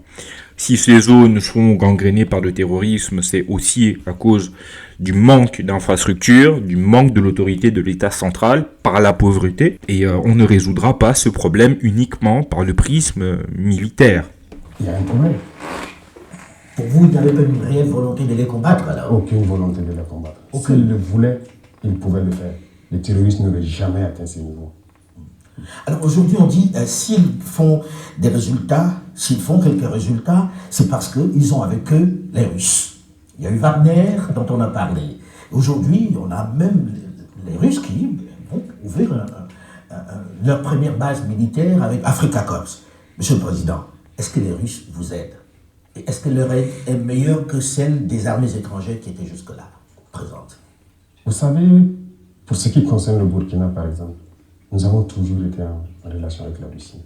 Si ces zones sont gangrénées par le terrorisme, c'est aussi à cause du manque d'infrastructures, du manque de l'autorité de l'État central, par la pauvreté. Et on ne résoudra pas ce problème uniquement par le prisme militaire. Il y a un problème. Pour vous, il n'y avait pas une réelle volonté de les combattre alors? Aucune volonté de les combattre. S'ils le voulaient, ils pouvaient le faire. Les terroristes n'auraient jamais atteint ces niveaux. Alors aujourd'hui, on dit s'ils font des résultats, s'ils font quelques résultats, c'est parce qu'ils ont avec eux les Russes. Il y a eu Wagner dont on a parlé. Aujourd'hui, on a même les Russes qui vont ouvrir leur première base militaire avec Africa Corps. Monsieur le Président, est-ce que les Russes vous aident? Et est-ce que leur aide est meilleure que celle des armées étrangères qui étaient jusque-là présentes? Vous savez, pour ce qui concerne le Burkina, par exemple, nous avons toujours été en relation avec la Russie.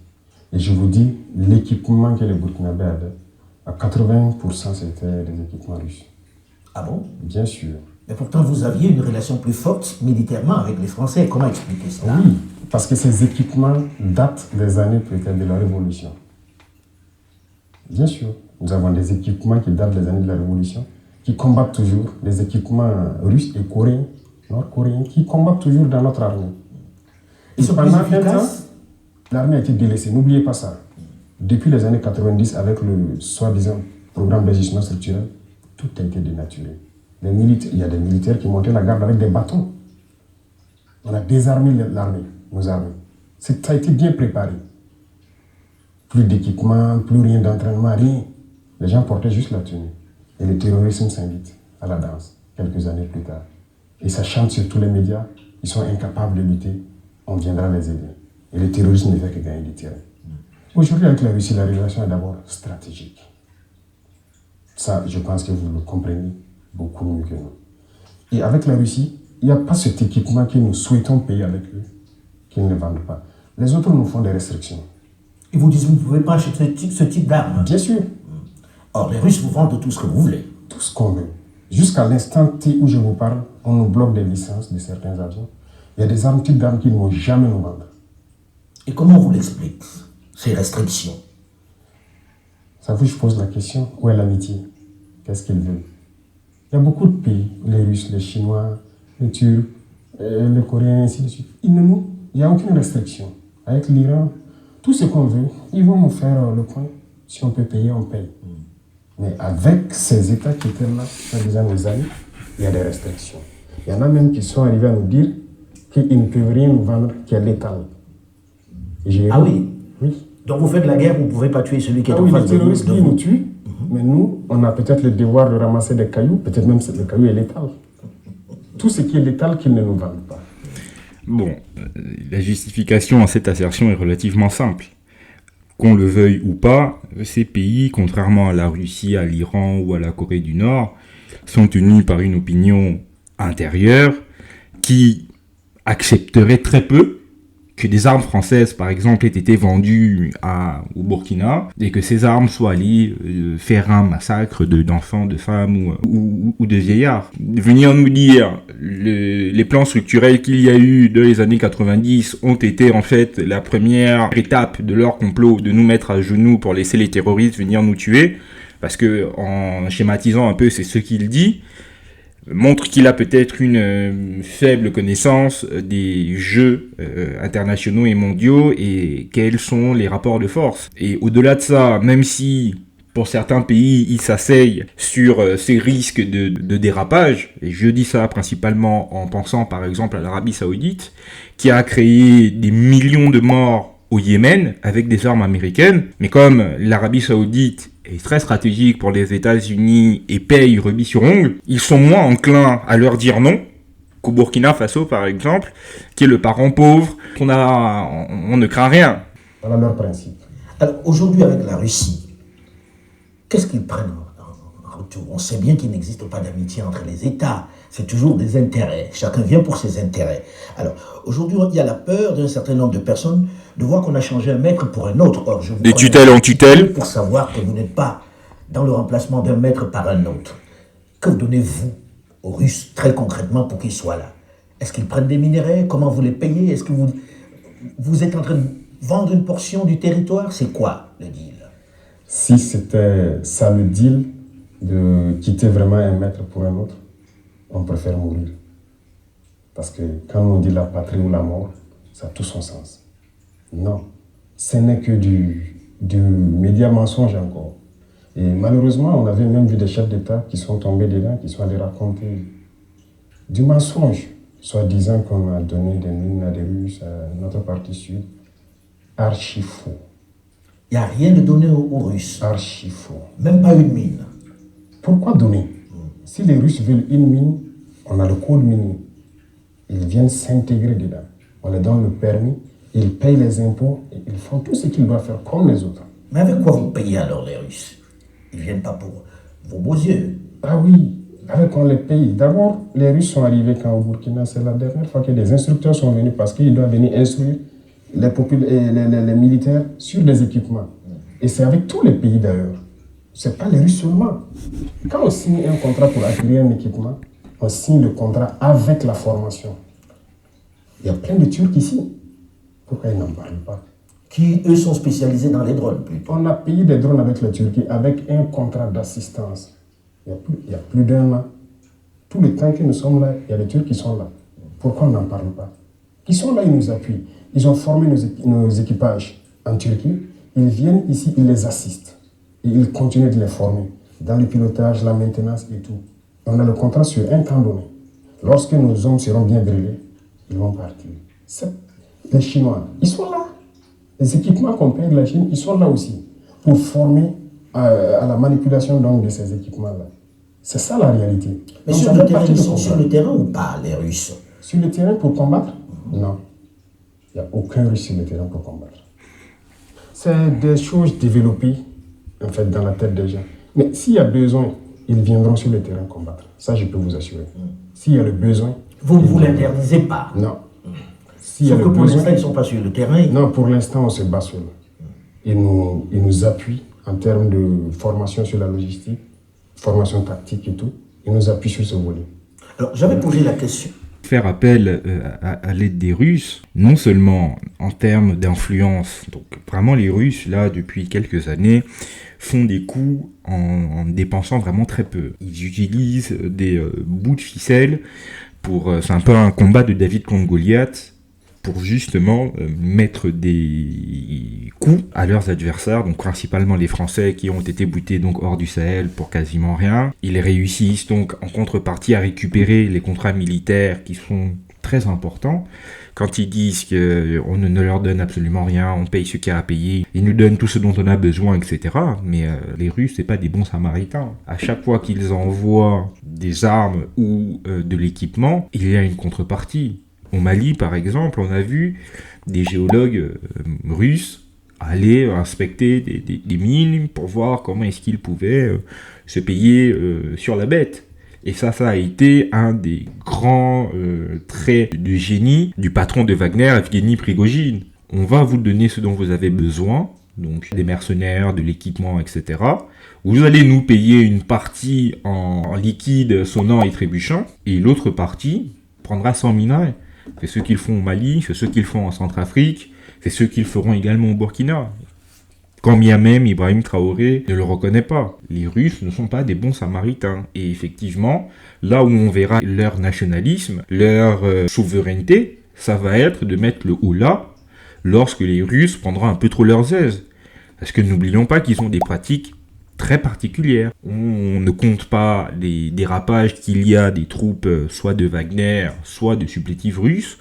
Et je vous dis, l'équipement que les Burkinabés avaient, à 80%, c'était des équipements russes. Ah bon? Bien sûr. Mais pourtant, vous aviez une relation plus forte militairement avec les Français. Comment expliquer cela? Oui, parce que ces équipements datent des années peut-être de la Révolution. Bien sûr, nous avons des équipements qui datent des années de la Révolution, qui combattent toujours, des équipements russes et coréens, nord-coréens, qui combattent toujours dans notre armée. Ils sont plus efficaces? L'armée a été délaissée, n'oubliez pas ça. Depuis les années 90, avec le soi-disant programme d'ajustement structurel, tout a été dénaturé. Il y a des militaires qui montaient la garde avec des bâtons. On a désarmé l'armée, nos armées. Ça a été bien préparé. Plus d'équipement, plus rien d'entraînement, rien. Les gens portaient juste la tenue. Et le terrorisme s'invite à la danse, quelques années plus tard. Et ça chante sur tous les médias. Ils sont incapables de lutter. On viendra les aider. Et le terrorisme ne fait que gagner du terrain. Aujourd'hui, avec la Russie, la relation est d'abord stratégique. Ça, je pense que vous le comprenez beaucoup mieux que nous. Et avec la Russie, il n'y a pas cet équipement que nous souhaitons payer avec eux, qu'ils ne vendent pas. Les autres nous font des restrictions. Ils vous disent que vous ne pouvez pas acheter ce type d'armes? Bien sûr. Or, les Russes vous vendent tout ce que vous voulez. Tout ce qu'on veut. Jusqu'à l'instant T où je vous parle, on nous bloque des licences de certains avions. Il y a des types d'armes qu'ils ne vont jamais nous vendre. Et comment on vous l'explique, ces restrictions? Ça vous, je pose la question, où est l'amitié? Qu'est-ce qu'ils veulent? Il y a beaucoup de pays, les Russes, les Chinois, les Turcs, les Coréens, ainsi de suite. Il n'y a aucune restriction. Avec l'Iran, tout ce qu'on veut, ils vont nous faire le point. Si on peut payer, on paye. Mais avec ces États qui étaient là, dans les années, il y a des restrictions. Il y en a même qui sont arrivés à nous dire qu'ils ne peuvent rien nous vendre qui est létal. Ah oui? Oui. Donc vous faites la guerre, vous ne pouvez pas tuer celui qui est en oui, face les de vous. terroristes, ils nous tuent, mais nous, on a peut-être le devoir de ramasser des cailloux, peut-être même que le caillou est létal. Tout ce qui est létal, qu'ils ne nous vendent pas. Bon, la justification à cette assertion est relativement simple. Qu'on le veuille ou pas, ces pays, contrairement à la Russie, à l'Iran ou à la Corée du Nord, sont tenus par une opinion intérieure qui accepterait très peu que des armes françaises, par exemple, aient été vendues au Burkina et que ces armes soient allées faire un massacre d'enfants, de femmes ou de vieillards. Venir nous dire les plans structurels qu'il y a eu dans les années 90 ont été en fait la première étape de leur complot de nous mettre à genoux pour laisser les terroristes venir nous tuer, parce que en schématisant un peu, c'est ce qu'il dit, montre qu'il a peut-être une faible connaissance des jeux internationaux et mondiaux et quels sont les rapports de force. Et au-delà de ça, même si pour certains pays, ils s'asseyent sur ces risques de dérapage, et je dis ça principalement en pensant par exemple à l'Arabie Saoudite, qui a créé des millions de morts au Yémen avec des armes américaines, mais comme l'Arabie Saoudite est très stratégique pour les États-Unis et paye rubis sur ongle, ils sont moins enclins à leur dire non qu'au Burkina Faso, par exemple, qui est le parent pauvre, on ne craint rien. Voilà leur principe. Alors, aujourd'hui, avec la Russie, qu'est-ce qu'ils prennent en retour? On sait bien qu'il n'existe pas d'amitié entre les États. C'est toujours des intérêts. Chacun vient pour ses intérêts. Alors, aujourd'hui, il y a la peur d'un certain nombre de personnes de voir qu'on a changé un maître pour un autre. Or, je vous de tutelle en tutelle. Pour savoir que vous n'êtes pas dans le remplacement d'un maître par un autre. Que donnez-vous aux Russes, très concrètement, pour qu'ils soient là? Est-ce qu'ils prennent des minerais? Comment vous les payez? Est-ce que vous êtes en train de vendre une portion du territoire? C'est quoi le deal? Si c'était ça le deal, de quitter vraiment un maître pour un autre, on préfère mourir. Parce que quand on dit la patrie ou la mort, ça a tout son sens. Non, ce n'est que du média mensonge encore. Et malheureusement, on avait même vu des chefs d'État qui sont tombés dedans, qui sont allés raconter du mensonge, soi-disant qu'on a donné des mines à des Russes, à notre partie sud. Archi faux. Il n'y a rien de donné aux Russes. Archi faux. Même pas une mine. Pourquoi donner? Si les Russes veulent une mine, on a le code minier. Ils viennent s'intégrer dedans. On leur donne le permis Ils payent les impôts et ils font tout ce qu'ils doivent faire comme les autres. Mais avec quoi vous payez alors les Russes? Ils ne viennent pas pour vos beaux yeux. Ah oui, avec quoi on les paye? D'abord, les Russes sont arrivés quand au Burkina, c'est la dernière fois que des instructeurs sont venus parce qu'ils doivent venir instruire les militaires sur des équipements. Et c'est avec tous les pays d'ailleurs. Ce n'est pas les Russes seulement. Quand on signe un contrat pour acquérir un équipement, on signe le contrat avec la formation. Il y a plein de Turcs ici. Pourquoi ils n'en parlent pas? Qui, eux, sont spécialisés dans les drones plutôt. On a payé des drones avec la Turquie avec un contrat d'assistance. Il y a plus d'un an. Tout le temps que nous sommes là, il y a les Turcs qui sont là. Pourquoi on n'en parle pas? Ils sont là, ils nous appuient. Ils ont formé nos équipages en Turquie. Ils viennent ici, ils les assistent. Et ils continuent de les former dans le pilotage, la maintenance et tout. On a le contrat sur un temps donné. Lorsque nos hommes seront bien brûlés, ils vont partir. Les Chinois, ils sont là. Les équipements qu'on paye de la Chine, ils sont là aussi pour former à la manipulation donc, de ces équipements-là. C'est ça la réalité. Mais donc, sur le terrain, ils sont sur le terrain ou pas, les Russes? Sur le terrain pour combattre? Non. Il n'y a aucun Russe sur le terrain pour combattre. C'est des choses développées en fait, dans la tête des gens. Mais s'il y a besoin, ils viendront sur le terrain combattre. Ça, je peux vous assurer. S'il y a le besoin... Vous ne vous l'interdisez pas? Non. Sauf que pour l'instant, ils ne sont pas sur le terrain. Non, pour l'instant, on se bat seul. Ils nous appuient en termes de formation sur la logistique, formation tactique et tout. Ils nous appuient sur ce volet. Alors, j'avais posé la question. Faire appel à l'aide des Russes, non seulement en termes d'influence, donc vraiment les Russes, là, depuis quelques années, font des coups en dépensant vraiment très peu. Ils utilisent des bouts de ficelle c'est un peu un combat de David contre Goliath, pour justement mettre des coups à leurs adversaires, donc principalement les Français qui ont été boutés donc hors du Sahel pour quasiment rien. Ils réussissent donc en contrepartie à récupérer les contrats militaires qui sont très importants. Quand ils disent qu'on ne leur donne absolument rien, on paye ce qu'il y a à payer, ils nous donnent tout ce dont on a besoin, etc. Mais les Russes, c'est pas des bons samaritains. À chaque fois qu'ils envoient des armes ou de l'équipement, il y a une contrepartie. Au Mali, par exemple, on a vu des géologues russes aller inspecter des mines pour voir comment est-ce qu'ils pouvaient se payer sur la bête. Et ça a été un des grands traits de génie du patron de Wagner, Evgeny Prigojine. On va vous donner ce dont vous avez besoin, donc des mercenaires, de l'équipement, etc. Vous allez nous payer une partie en liquide sonnant et trébuchant, et l'autre partie prendra 100 minerais. C'est ce qu'ils font au Mali, c'est ce qu'ils font en Centrafrique, c'est ce qu'ils feront également au Burkina. Quand bien même Ibrahim Traoré ne le reconnaît pas. Les Russes ne sont pas des bons samaritains. Et effectivement, là où on verra leur nationalisme, leur souveraineté, ça va être de mettre le haut là lorsque les Russes prendront un peu trop leurs aises. Parce que n'oublions pas qu'ils ont des pratiques très particulière. On ne compte pas les dérapages qu'il y a des troupes soit de Wagner, soit de supplétifs russes,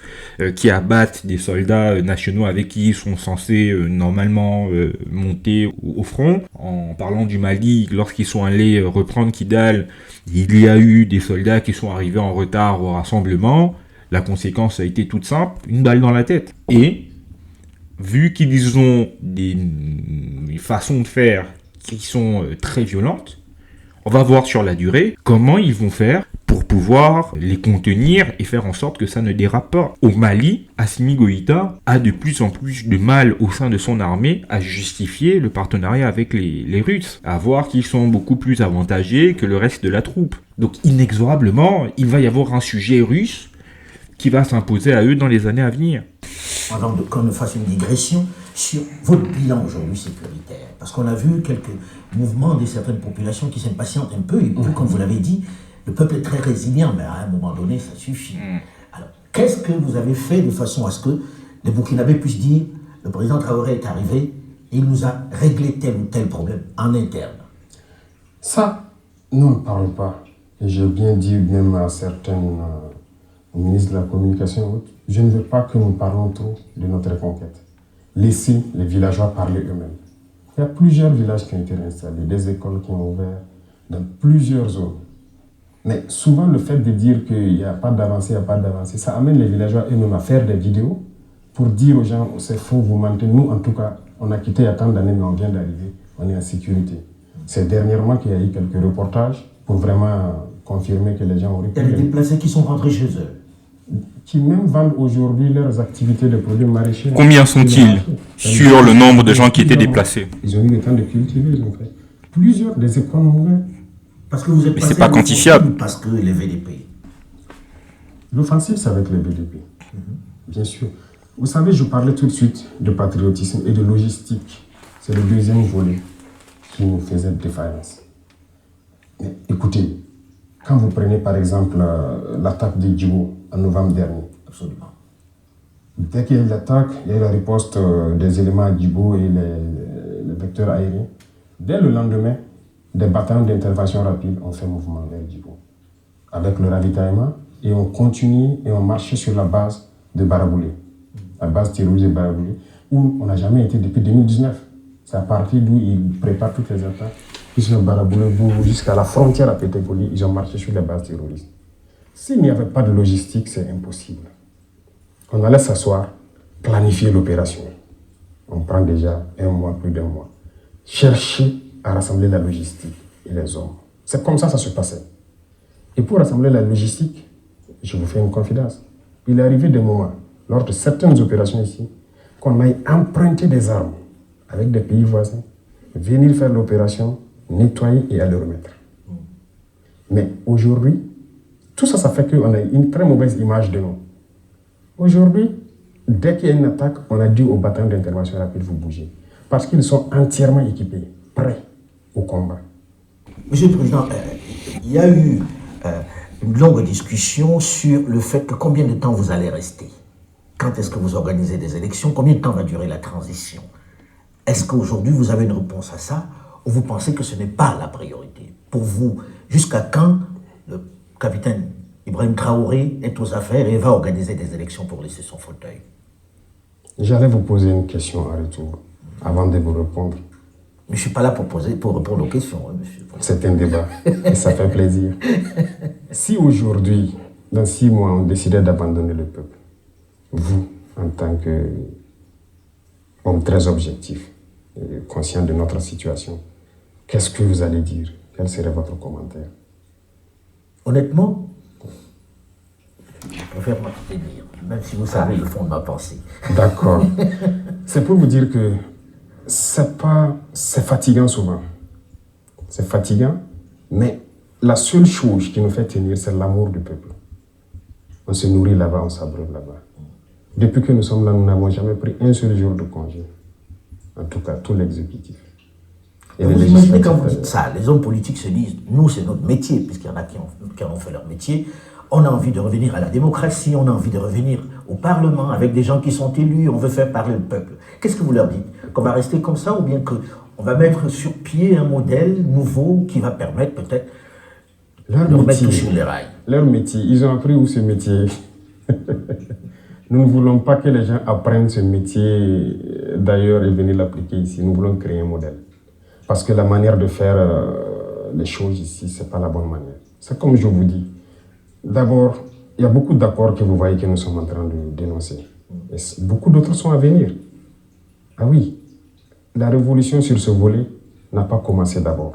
qui abattent des soldats nationaux avec qui ils sont censés normalement monter au front. En parlant du Mali, lorsqu'ils sont allés reprendre Kidal, il y a eu des soldats qui sont arrivés en retard au rassemblement. La conséquence a été toute simple, une balle dans la tête. Et, vu qu'ils ont des façons de faire qui sont très violentes, on va voir sur la durée comment ils vont faire pour pouvoir les contenir et faire en sorte que ça ne dérape pas. Au Mali, Assimi Goïta a de plus en plus de mal au sein de son armée à justifier le partenariat avec les Russes, à voir qu'ils sont beaucoup plus avantagés que le reste de la troupe. Donc inexorablement, il va y avoir un sujet russe qui va s'imposer à eux dans les années à venir. Avant qu'on ne fasse une digression sur votre bilan aujourd'hui sécuritaire, parce qu'on a vu quelques mouvements de certaines populations qui s'impatientent un peu, et puis, comme vous l'avez dit, le peuple est très résilient, mais à un moment donné, ça suffit. Alors, qu'est-ce que vous avez fait de façon à ce que les Burkinabés puissent dire, le président Traoré est arrivé, et il nous a réglé tel ou tel problème en interne? Ça, nous ne parlons pas. Et j'ai bien dit même à certains ministres de la communication, je ne veux pas que nous parlons trop de notre reconquête. Laissez les villageois parler eux-mêmes. Il y a plusieurs villages qui ont été réinstallés, des écoles qui ont ouvert dans plusieurs zones. Mais souvent, le fait de dire qu'il n'y a pas d'avancée, ça amène les villageois eux-mêmes à faire des vidéos pour dire aux gens, c'est faux, vous mentez. Nous, en tout cas, on a quitté il y a tant d'années, mais on vient d'arriver, on est en sécurité. C'est dernièrement qu'il y a eu quelques reportages pour vraiment confirmer que les gens ont Il y a des déplacés qui sont rentrés chez eux. Qui même vendent aujourd'hui leurs activités de produits maraîchers. Combien sont-ils sur le nombre de gens qui étaient déplacés? Ils ont eu le temps de cultiver, ils ont fait plusieurs des économies. Parce que vous êtes mais c'est pas quantifiable. Parce que les VDP. L'offensive, c'est avec les VDP. Bien sûr. Vous savez, je parlais tout de suite de patriotisme et de logistique. C'est le deuxième volet qui nous faisait défaillance. Mais écoutez, quand vous prenez par exemple l'attaque de Djibo en novembre dernier, Absolument. dès qu'il y a eu l'attaque, il y a eu la riposte des éléments à Djibo et les vecteurs aériens. Dès le lendemain, des bataillons d'intervention rapide ont fait mouvement vers Djibo. Avec le ravitaillement, et on continue et on marchait sur la base de Baraboulé. La base terroriste de Baraboulé, où on n'a jamais été depuis 2019. C'est à partir d'où ils préparent toutes les attaques. Jusqu'à Baraboulé, jusqu'à la frontière à Pétégoli, ils ont marché sur les bases terroristes. S'il n'y avait pas de logistique, c'est impossible. On allait s'asseoir, planifier l'opération. On prend déjà un mois, plus d'un mois. Chercher à rassembler la logistique et les hommes. C'est comme ça que ça se passait. Et pour rassembler la logistique, je vous fais une confidence. Il est arrivé des moments, lors de certaines opérations ici, qu'on aille emprunter des armes avec des pays voisins, venir faire l'opération, nettoyer et aller remettre. Mais aujourd'hui, tout ça, ça fait qu'on a une très mauvaise image de nous. Aujourd'hui, dès qu'il y a une attaque, on a dit aux bataillons d'intervention rapide, vous bougez. Parce qu'ils sont entièrement équipés, prêts au combat. Monsieur le Président, il y a eu une longue discussion sur le fait que combien de temps vous allez rester. Quand est-ce que vous organisez des élections? Combien de temps va durer la transition? Est-ce qu'aujourd'hui vous avez une réponse à ça ou vous pensez que ce n'est pas la priorité? Pour vous, jusqu'à quand le capitaine Ibrahim Traoré est aux affaires et va organiser des élections pour laisser son fauteuil? J'allais vous poser une question en retour, avant de vous répondre. Mais je ne suis pas là pour répondre aux questions, hein, monsieur. C'est un débat et ça fait plaisir. Si aujourd'hui, dans 6 mois, on décidait d'abandonner le peuple, vous, en tant qu'homme très objectif, et conscient de notre situation, qu'est-ce que vous allez dire? Quel serait votre commentaire? Honnêtement, je préfère m'abstenir, même si vous savez le fond de ma pensée. D'accord. C'est pour vous dire que c'est fatigant souvent. C'est fatigant, mais la seule chose qui nous fait tenir, c'est l'amour du peuple. On se nourrit là-bas, on s'abreuve là-bas. Depuis que nous sommes là, nous n'avons jamais pris un seul jour de congé. En tout cas, tout l'exécutif. Et vous imaginez quand vous dites ça, les hommes politiques se disent, nous c'est notre métier, puisqu'il y en a qui en ont fait leur métier, on a envie de revenir à la démocratie, on a envie de revenir au Parlement avec des gens qui sont élus, on veut faire parler le peuple. Qu'est-ce que vous leur dites? Qu'on va rester comme ça ou bien qu'on va mettre sur pied un modèle nouveau qui va permettre peut-être de remettre tout sur les rails? Leur métier, ils ont appris où ce métier? Nous ne voulons pas que les gens apprennent ce métier d'ailleurs et venir l'appliquer ici. Nous voulons créer un modèle. Parce que la manière de faire les choses ici, ce n'est pas la bonne manière. C'est comme je vous dis. D'abord, il y a beaucoup d'accords que vous voyez que nous sommes en train de dénoncer. Et beaucoup d'autres sont à venir. Ah oui, la révolution sur ce volet n'a pas commencé d'abord.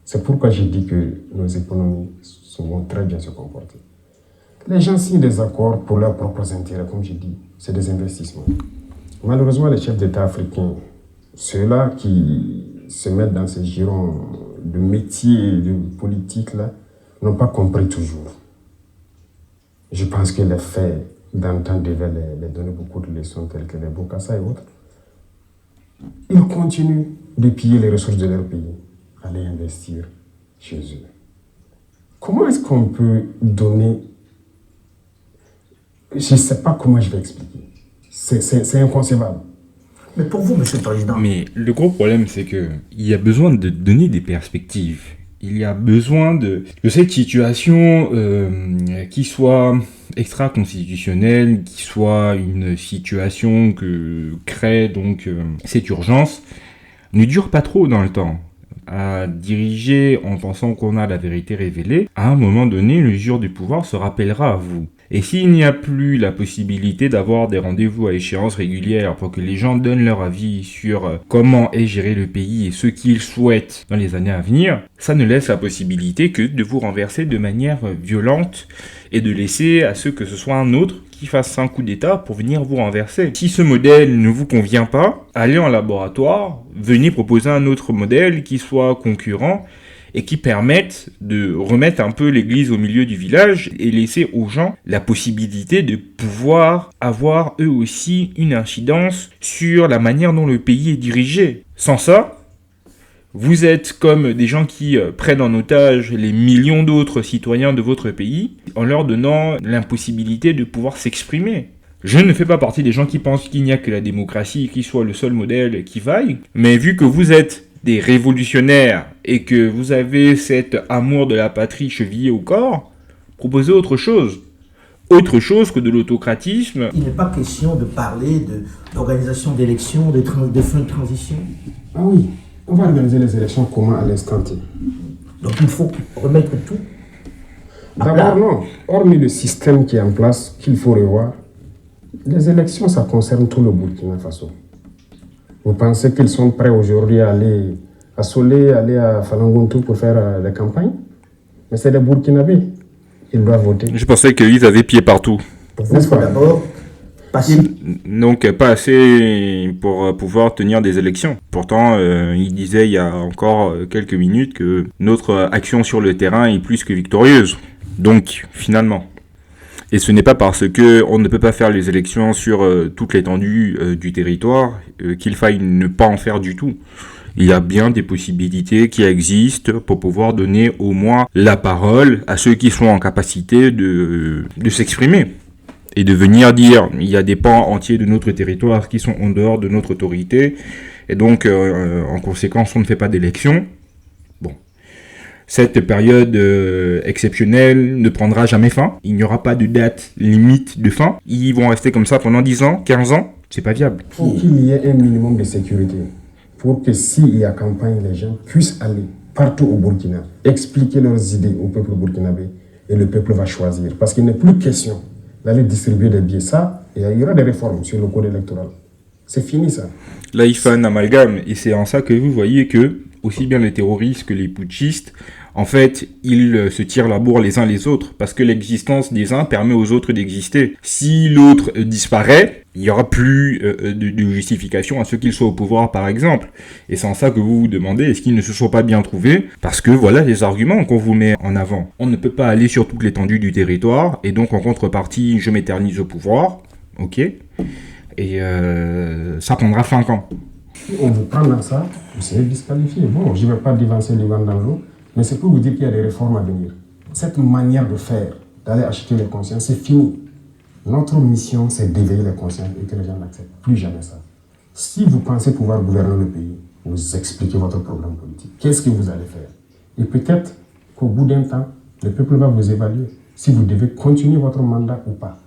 C'est pourquoi j'ai dit que nos économies vont très bien se comporter. Les gens signent des accords pour leurs propres intérêts, comme j'ai dit. C'est des investissements. Malheureusement, les chefs d'État africains, ceux-là qui se mettent dans ces girons de métiers et de politique là, n'ont pas compris toujours. Je pense que les faits d'antan devaient les donner beaucoup de leçons telles que les Bokassa et autres. Ils continuent de piller les ressources de leur pays, aller investir chez eux. Comment est-ce qu'on peut donner... Je ne sais pas comment je vais expliquer. C'est inconcevable. Mais pour vous, Monsieur le Président... Mais le gros problème, c'est qu'il y a besoin de donner des perspectives. Il y a besoin de cette situation qui soit extra-constitutionnelle, qui soit une situation que crée donc cette urgence, ne dure pas trop dans le temps. À diriger en pensant qu'on a la vérité révélée, à un moment donné, l'usure du pouvoir se rappellera à vous. Et s'il n'y a plus la possibilité d'avoir des rendez-vous à échéance régulière pour que les gens donnent leur avis sur comment est géré le pays et ce qu'ils souhaitent dans les années à venir, ça ne laisse la possibilité que de vous renverser de manière violente et de laisser à ce que ce soit un autre qui fasse un coup d'état pour venir vous renverser. Si ce modèle ne vous convient pas, allez en laboratoire, venez proposer un autre modèle qui soit concurrent et qui permette de remettre un peu l'église au milieu du village et laisser aux gens la possibilité de pouvoir avoir eux aussi une incidence sur la manière dont le pays est dirigé. Sans ça, vous êtes comme des gens qui prennent en otage les millions d'autres citoyens de votre pays en leur donnant l'impossibilité de pouvoir s'exprimer. Je ne fais pas partie des gens qui pensent qu'il n'y a que la démocratie qui soit le seul modèle qui vaille, mais vu que vous êtes des révolutionnaires et que vous avez cet amour de la patrie chevillé au corps, proposez autre chose. Autre chose que de l'autocratisme. Il n'est pas question de parler d'organisation d'élections, de fin de transition. Ah oui, on va organiser les élections comment à l'instant T? Donc il faut remettre tout. D'abord non, hormis le système qui est en place, qu'il faut revoir, les élections ça concerne tout le Burkina Faso. Vous pensez qu'ils sont prêts aujourd'hui à aller à Solé, aller à Falangontou pour faire les campagnes? Mais c'est des Burkinabés. Ils doivent voter. Je pensais qu'ils avaient pied partout. N'est-ce pas d'abord passer. Donc pas assez pour pouvoir tenir des élections. Pourtant, il disait il y a encore quelques minutes que notre action sur le terrain est plus que victorieuse. Donc, finalement. Et ce n'est pas parce que on ne peut pas faire les élections sur toute l'étendue du territoire qu'il faille ne pas en faire du tout. Il y a bien des possibilités qui existent pour pouvoir donner au moins la parole à ceux qui sont en capacité de s'exprimer. Et de venir dire, il y a des pans entiers de notre territoire qui sont en dehors de notre autorité. Et donc, en conséquence, on ne fait pas d'élection. Bon. Cette période exceptionnelle ne prendra jamais fin. Il n'y aura pas de date limite de fin. Ils vont rester comme ça pendant 10 ans, 15 ans. C'est pas viable. Il faut qu'il y ait un minimum de sécurité pour que s'il y a campagne, les gens puissent aller partout au Burkina, expliquer leurs idées au peuple burkinabé et le peuple va choisir. Parce qu'il n'est plus question d'aller distribuer des billets. Ça, et il y aura des réformes sur le code électoral. C'est fini ça. Là, il fait un amalgame et c'est en ça que vous voyez que aussi bien les terroristes que les putschistes, en fait, ils se tirent la bourre les uns les autres parce que l'existence des uns permet aux autres d'exister. Si l'autre disparaît, il n'y aura plus de justification à ce qu'il soit au pouvoir, par exemple. Et c'est en ça que vous vous demandez, est-ce qu'ils ne se sont pas bien trouvés? Parce que voilà les arguments qu'on vous met en avant. On ne peut pas aller sur toute l'étendue du territoire, et donc en contrepartie, je m'éternise au pouvoir, ok? Et ça prendra 5 ans. Si on vous prend dans ça, vous serez disqualifié. Bon, je ne vais pas dévancer les vents dans l'eau, mais c'est pour vous dire qu'il y a des réformes à venir. Cette manière de faire, d'aller acheter les consciences, c'est fini. Notre mission, c'est d'éveiller les consciences et que les gens n'acceptent plus jamais ça. Si vous pensez pouvoir gouverner le pays, vous expliquez votre programme politique. Qu'est-ce que vous allez faire? Et peut-être qu'au bout d'un temps, le peuple va vous évaluer si vous devez continuer votre mandat ou pas.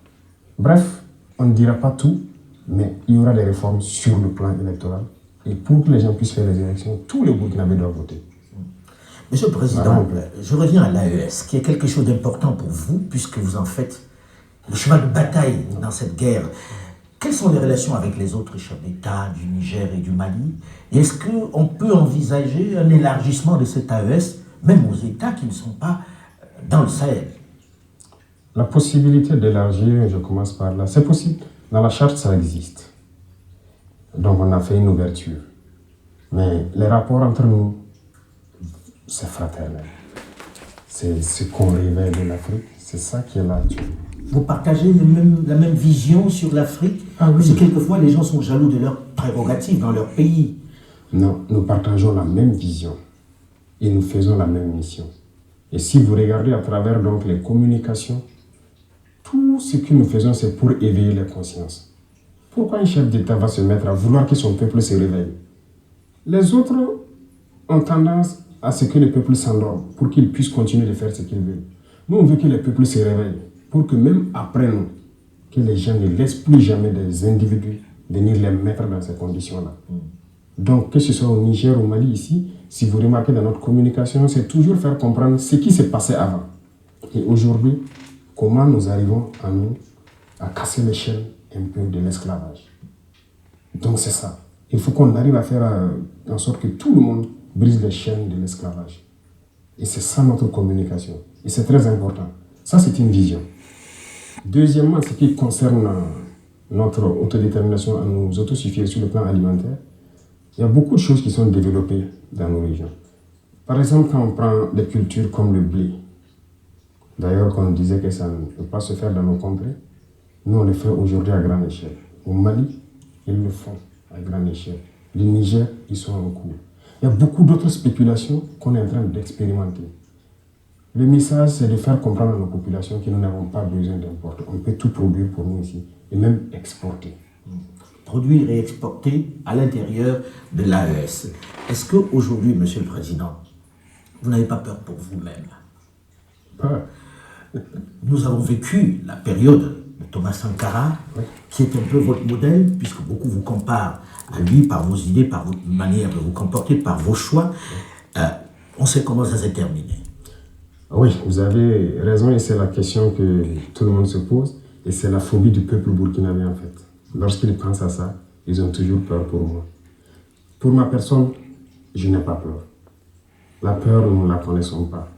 Bref, on ne dira pas tout, mais il y aura des réformes sur le plan électoral. Et pour que les gens puissent faire les élections, tous les Burkinabés doivent voter. Monsieur le Président, je reviens à l'AES, qui est quelque chose d'important pour vous, puisque vous en faites le cheval de bataille dans cette guerre. Quelles sont les relations avec les autres chefs d'État du Niger et du Mali? Et est-ce qu'on peut envisager un élargissement de cet AES, même aux États qui ne sont pas dans le Sahel? La possibilité d'élargir, je commence par là, c'est possible. Dans la charte, ça existe. Donc on a fait une ouverture. Mais les rapports entre nous, c'est fraternel. C'est ce qu'on révèle de l'Afrique. C'est ça qui est là actuellement. Vous partagez la même vision sur l'Afrique? Ah oui. Parce que quelquefois, les gens sont jaloux de leurs prérogatives dans leur pays. Non, nous partageons la même vision. Et nous faisons la même mission. Et si vous regardez à travers donc les communications, tout ce que nous faisons, c'est pour éveiller les consciences. Pourquoi un chef d'État va se mettre à vouloir que son peuple se réveille? Les autres ont tendance à ce que le peuple s'endorme pour qu'il puisse continuer de faire ce qu'il veut. Nous, on veut que le peuple se réveille pour que même après nous, que les gens ne laissent plus jamais des individus venir les mettre dans ces conditions-là. Donc, que ce soit au Niger, au Mali, ici, si vous remarquez dans notre communication, c'est toujours faire comprendre ce qui s'est passé avant. Et aujourd'hui, comment nous arrivons à casser les chaînes un peu de l'esclavage. Donc c'est ça. Il faut qu'on arrive à faire en sorte que tout le monde brise les chaînes de l'esclavage. Et c'est ça notre communication. Et c'est très important. Ça, c'est une vision. Deuxièmement, ce qui concerne notre autodétermination à nous autosuffire sur le plan alimentaire, il y a beaucoup de choses qui sont développées dans nos régions. Par exemple, quand on prend des cultures comme le blé, d'ailleurs, quand on disait que ça ne peut pas se faire dans nos contrées, nous, on le fait aujourd'hui à grande échelle. Au Mali, ils le font à grande échelle. Le Niger, ils sont en cours. Il y a beaucoup d'autres spéculations qu'on est en train d'expérimenter. Le message, c'est de faire comprendre à nos populations que nous n'avons pas besoin d'importer. On peut tout produire pour nous ici et même exporter. Produire et exporter à l'intérieur de l'AES. Est-ce qu'aujourd'hui, Monsieur le Président, vous n'avez pas peur pour vous-même? Peur. Nous avons vécu la période de Thomas Sankara, qui est un peu votre modèle, puisque beaucoup vous comparent à lui par vos idées, par votre manière de vous comporter, par vos choix. On sait comment ça s'est terminé. Oui, vous avez raison et c'est la question que tout le monde se pose et c'est la phobie du peuple burkinabé en fait. Lorsqu'ils pensent à ça, ils ont toujours peur pour moi. Pour ma personne, je n'ai pas peur. La peur, nous ne la connaissons pas.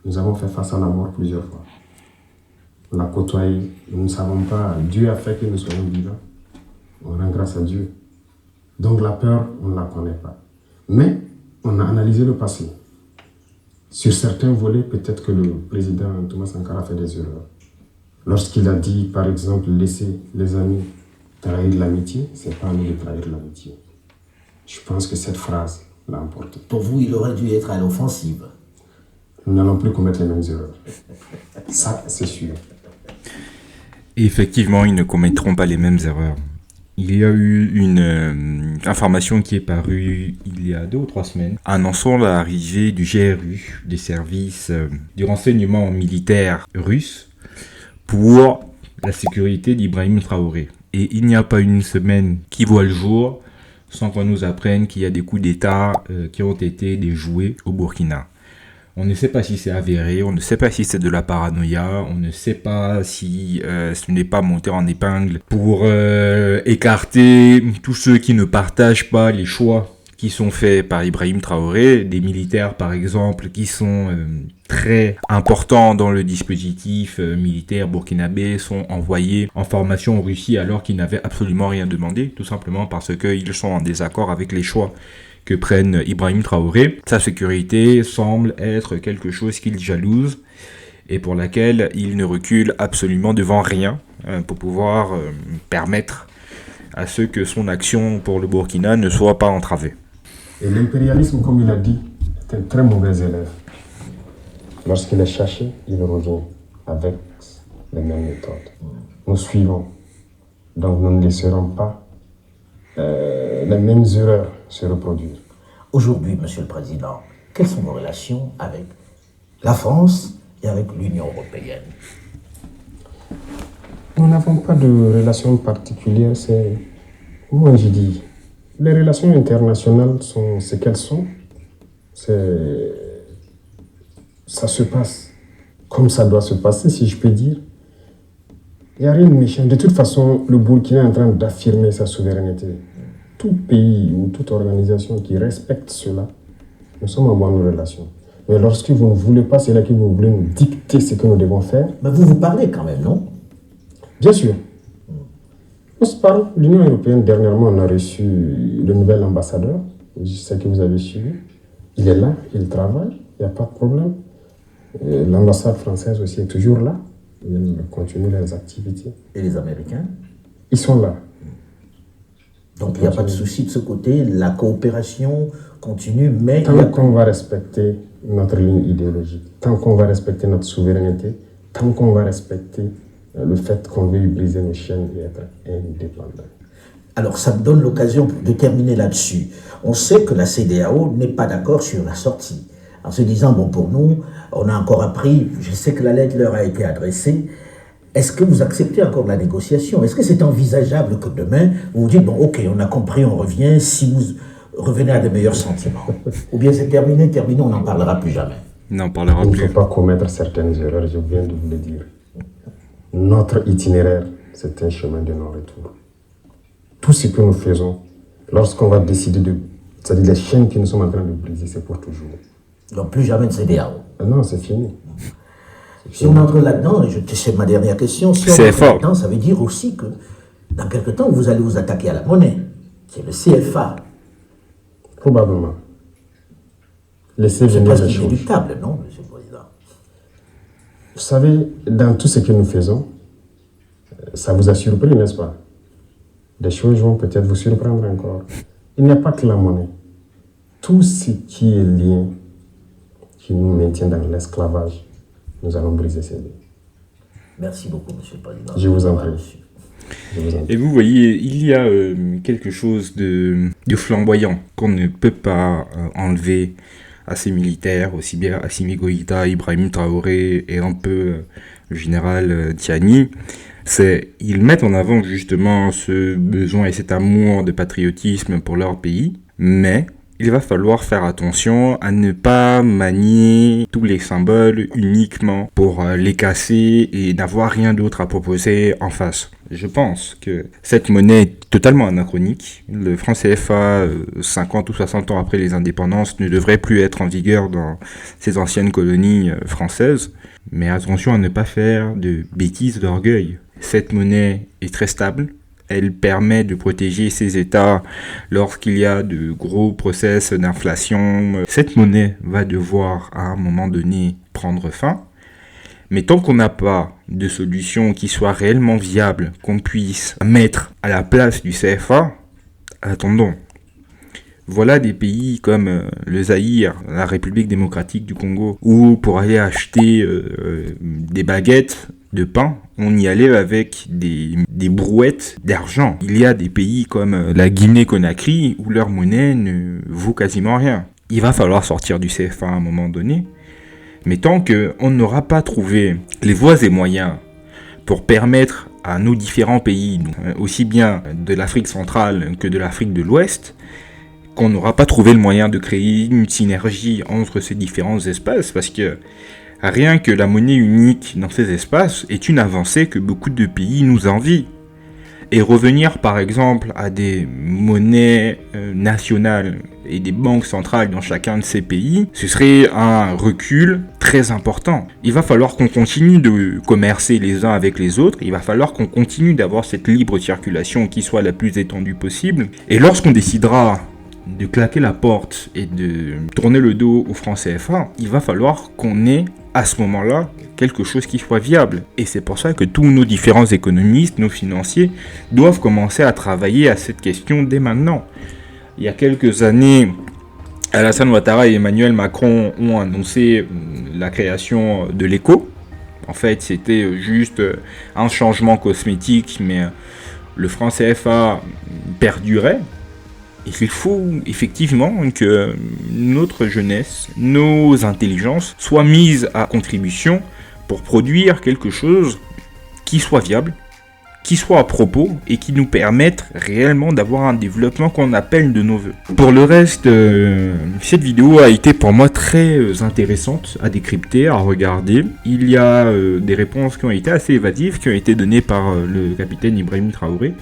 Nous avons fait face à la mort plusieurs fois. On l'a côtoyé, nous ne savons pas. Dieu a fait que nous soyons vivants. On rend grâce à Dieu. Donc la peur, on ne la connaît pas. Mais on a analysé le passé. Sur certains volets, peut-être que le président Thomas Sankara a fait des erreurs. Lorsqu'il a dit, par exemple, laisser les amis trahir l'amitié, c'est pas à nous de trahir l'amitié. Je pense que cette phrase l'a emporté. Pour vous, il aurait dû être à l'offensive. Nous n'allons plus commettre les mêmes erreurs. Ça, c'est sûr. Et effectivement, ils ne commettront pas les mêmes erreurs. Il y a eu une information qui est parue il y a 2 ou 3 semaines, annonçant l'arrivée du GRU, des services du renseignement militaire russe, pour la sécurité d'Ibrahim Traoré. Et il n'y a pas une semaine qui voit le jour sans qu'on nous apprenne qu'il y a des coups d'État qui ont été déjoués au Burkina. On ne sait pas si c'est avéré, on ne sait pas si c'est de la paranoïa, on ne sait pas si ce n'est pas monté en épingle pour écarter tous ceux qui ne partagent pas les choix qui sont faits par Ibrahim Traoré, des militaires par exemple qui sont très importants dans le dispositif militaire burkinabé sont envoyés en formation en Russie alors qu'ils n'avaient absolument rien demandé, tout simplement parce qu'ils sont en désaccord avec les choix que prenne Ibrahim Traoré. Sa sécurité semble être quelque chose qu'il jalouse et pour laquelle il ne recule absolument devant rien pour pouvoir permettre à ce que son action pour le Burkina ne soit pas entravée. Et l'impérialisme, comme il a dit, est un très mauvais élève. Lorsqu'il est cherché, il revient avec les mêmes méthodes. Nous suivons. Donc nous ne laisserons pas les mêmes erreurs se reproduire. Aujourd'hui, Monsieur le Président, quelles sont vos relations avec la France et avec l'Union européenne? Nous n'avons pas de relations particulières. Moi, je dis, les relations internationales sont ce qu'elles sont. Ça se passe comme ça doit se passer, si je peux dire. Il n'y a rien de méchant. De toute façon, le Burkina est en train d'affirmer sa souveraineté. Tout pays ou toute organisation qui respecte cela, nous sommes en bonne relation. Mais lorsque vous ne voulez pas, c'est là que vous voulez nous dicter ce que nous devons faire. Mais vous vous parlez quand même, non? Bien sûr. On se parle. L'Union européenne, dernièrement, on a reçu le nouvel ambassadeur. Je sais que vous avez suivi. Il est là, il travaille, il n'y a pas de problème. L'ambassade française aussi est toujours là. Ils continuent leurs activités. Et les Américains? Ils sont là. Donc il n'y a pas de souci de ce côté, la coopération continue, mais... Tant qu'on va respecter notre ligne idéologique, tant qu'on va respecter notre souveraineté, tant qu'on va respecter le fait qu'on veut briser nos chaînes et être indépendants. Alors ça me donne l'occasion de terminer là-dessus. On sait que la CEDEAO n'est pas d'accord sur la sortie. En se disant, bon pour nous, on a encore appris, je sais que la lettre leur a été adressée. Est-ce que vous acceptez encore la négociation? Est-ce que c'est envisageable que demain, vous vous dites, bon, ok, on a compris, on revient, si vous revenez à de meilleurs sentiments? Ou bien c'est terminé, on n'en parlera plus jamais? On n'en parlera plus. Il ne faut pas commettre certaines erreurs, je viens de vous le dire. Notre itinéraire, c'est un chemin de non-retour. Tout ce que nous faisons, lorsqu'on va décider de... C'est-à-dire les chaînes que nous sommes en train de briser, c'est pour toujours. Donc plus jamais de CEDEAO. Non, c'est fini. Si on entre là-dedans, c'est ma dernière question, si on C'est entre fort. là-dedans, ça veut dire aussi que dans quelque temps, vous allez vous attaquer à la monnaie, qui est le CFA. Probablement. Laissez C'est venir presque les choses. inéluctable, non, Monsieur le Président? Vous savez, dans tout ce que nous faisons, ça vous a surpris, n'est-ce pas? Des choses vont peut-être vous surprendre encore. Il n'y a pas que la monnaie. Tout ce qui est lié, qui nous maintient dans l'esclavage, nous allons briser ces liens. Merci beaucoup, Monsieur le Président. Je vous en prie. Je vous en prie. Et vous voyez, il y a quelque chose de flamboyant qu'on ne peut pas enlever à ces militaires, aussi bien Assimi Goïta, Ibrahim Traoré et un peu le général Tiani. Ils mettent en avant justement ce besoin et cet amour de patriotisme pour leur pays, mais il va falloir faire attention à ne pas manier tous les symboles uniquement pour les casser et n'avoir rien d'autre à proposer en face. Je pense que cette monnaie est totalement anachronique. Le franc CFA, 50 ou 60 ans après les indépendances, ne devrait plus être en vigueur dans ces anciennes colonies françaises. Mais attention à ne pas faire de bêtises d'orgueil. Cette monnaie est très stable. Elle permet de protéger ces États lorsqu'il y a de gros process d'inflation. Cette monnaie va devoir, à un moment donné, prendre fin. Mais tant qu'on n'a pas de solution qui soit réellement viable, qu'on puisse mettre à la place du CFA, attendons. Voilà des pays comme le Zaïre, la République démocratique du Congo, où pour aller acheter des baguettes de pain, on y allait avec des brouettes d'argent. Il y a des pays comme la Guinée-Conakry où leur monnaie ne vaut quasiment rien. Il va falloir sortir du CFA à un moment donné. Mais tant qu'on n'aura pas trouvé les voies et moyens pour permettre à nos différents pays, aussi bien de l'Afrique centrale que de l'Afrique de l'Ouest, qu'on n'aura pas trouvé le moyen de créer une synergie entre ces différents espaces, parce que rien que la monnaie unique dans ces espaces est une avancée que beaucoup de pays nous envient. Et revenir par exemple à des monnaies nationales et des banques centrales dans chacun de ces pays, ce serait un recul très important. Il va falloir qu'on continue de commercer les uns avec les autres, il va falloir qu'on continue d'avoir cette libre circulation qui soit la plus étendue possible. Et lorsqu'on décidera de claquer la porte et de tourner le dos au franc CFA, il va falloir qu'on ait à ce moment-là quelque chose qui soit viable. Et c'est pour ça que tous nos différents économistes, nos financiers, doivent commencer à travailler à cette question dès maintenant. Il y a quelques années, Alassane Ouattara et Emmanuel Macron ont annoncé la création de l'éco. En fait, c'était juste un changement cosmétique, mais le franc CFA perdurait. Il faut effectivement que notre jeunesse, nos intelligences soient mises à contribution pour produire quelque chose qui soit viable, qui soit à propos et qui nous permette réellement d'avoir un développement qu'on appelle de nos voeux. Pour le reste, cette vidéo a été pour moi très intéressante à décrypter, à regarder. Il y a des réponses qui ont été assez évasives, qui ont été données par le capitaine Ibrahim Traoré,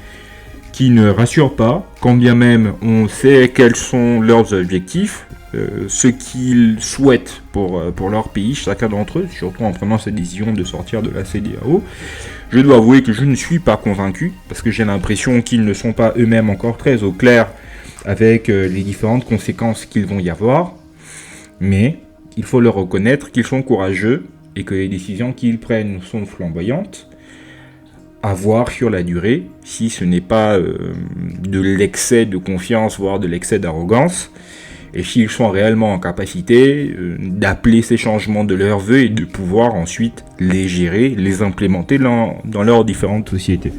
qui ne rassurent pas, quand bien même on sait quels sont leurs objectifs, ce qu'ils souhaitent pour leur pays, chacun d'entre eux, surtout en prenant cette décision de sortir de la CEDEAO. Je dois avouer que je ne suis pas convaincu, parce que j'ai l'impression qu'ils ne sont pas eux-mêmes encore très au clair avec les différentes conséquences qu'ils vont y avoir, mais il faut leur reconnaître qu'ils sont courageux et que les décisions qu'ils prennent sont flamboyantes. À voir sur la durée, si ce n'est pas de l'excès de confiance, voire de l'excès d'arrogance, et s'ils sont réellement en capacité d'appeler ces changements de leurs vœux et de pouvoir ensuite les gérer, les implémenter dans leurs différentes sociétés.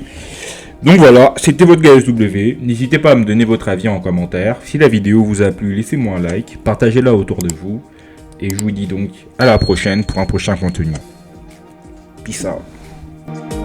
Donc voilà, c'était votre GSW, n'hésitez pas à me donner votre avis en commentaire. Si la vidéo vous a plu, laissez-moi un like, partagez-la autour de vous, et je vous dis donc à la prochaine pour un prochain contenu. Peace out.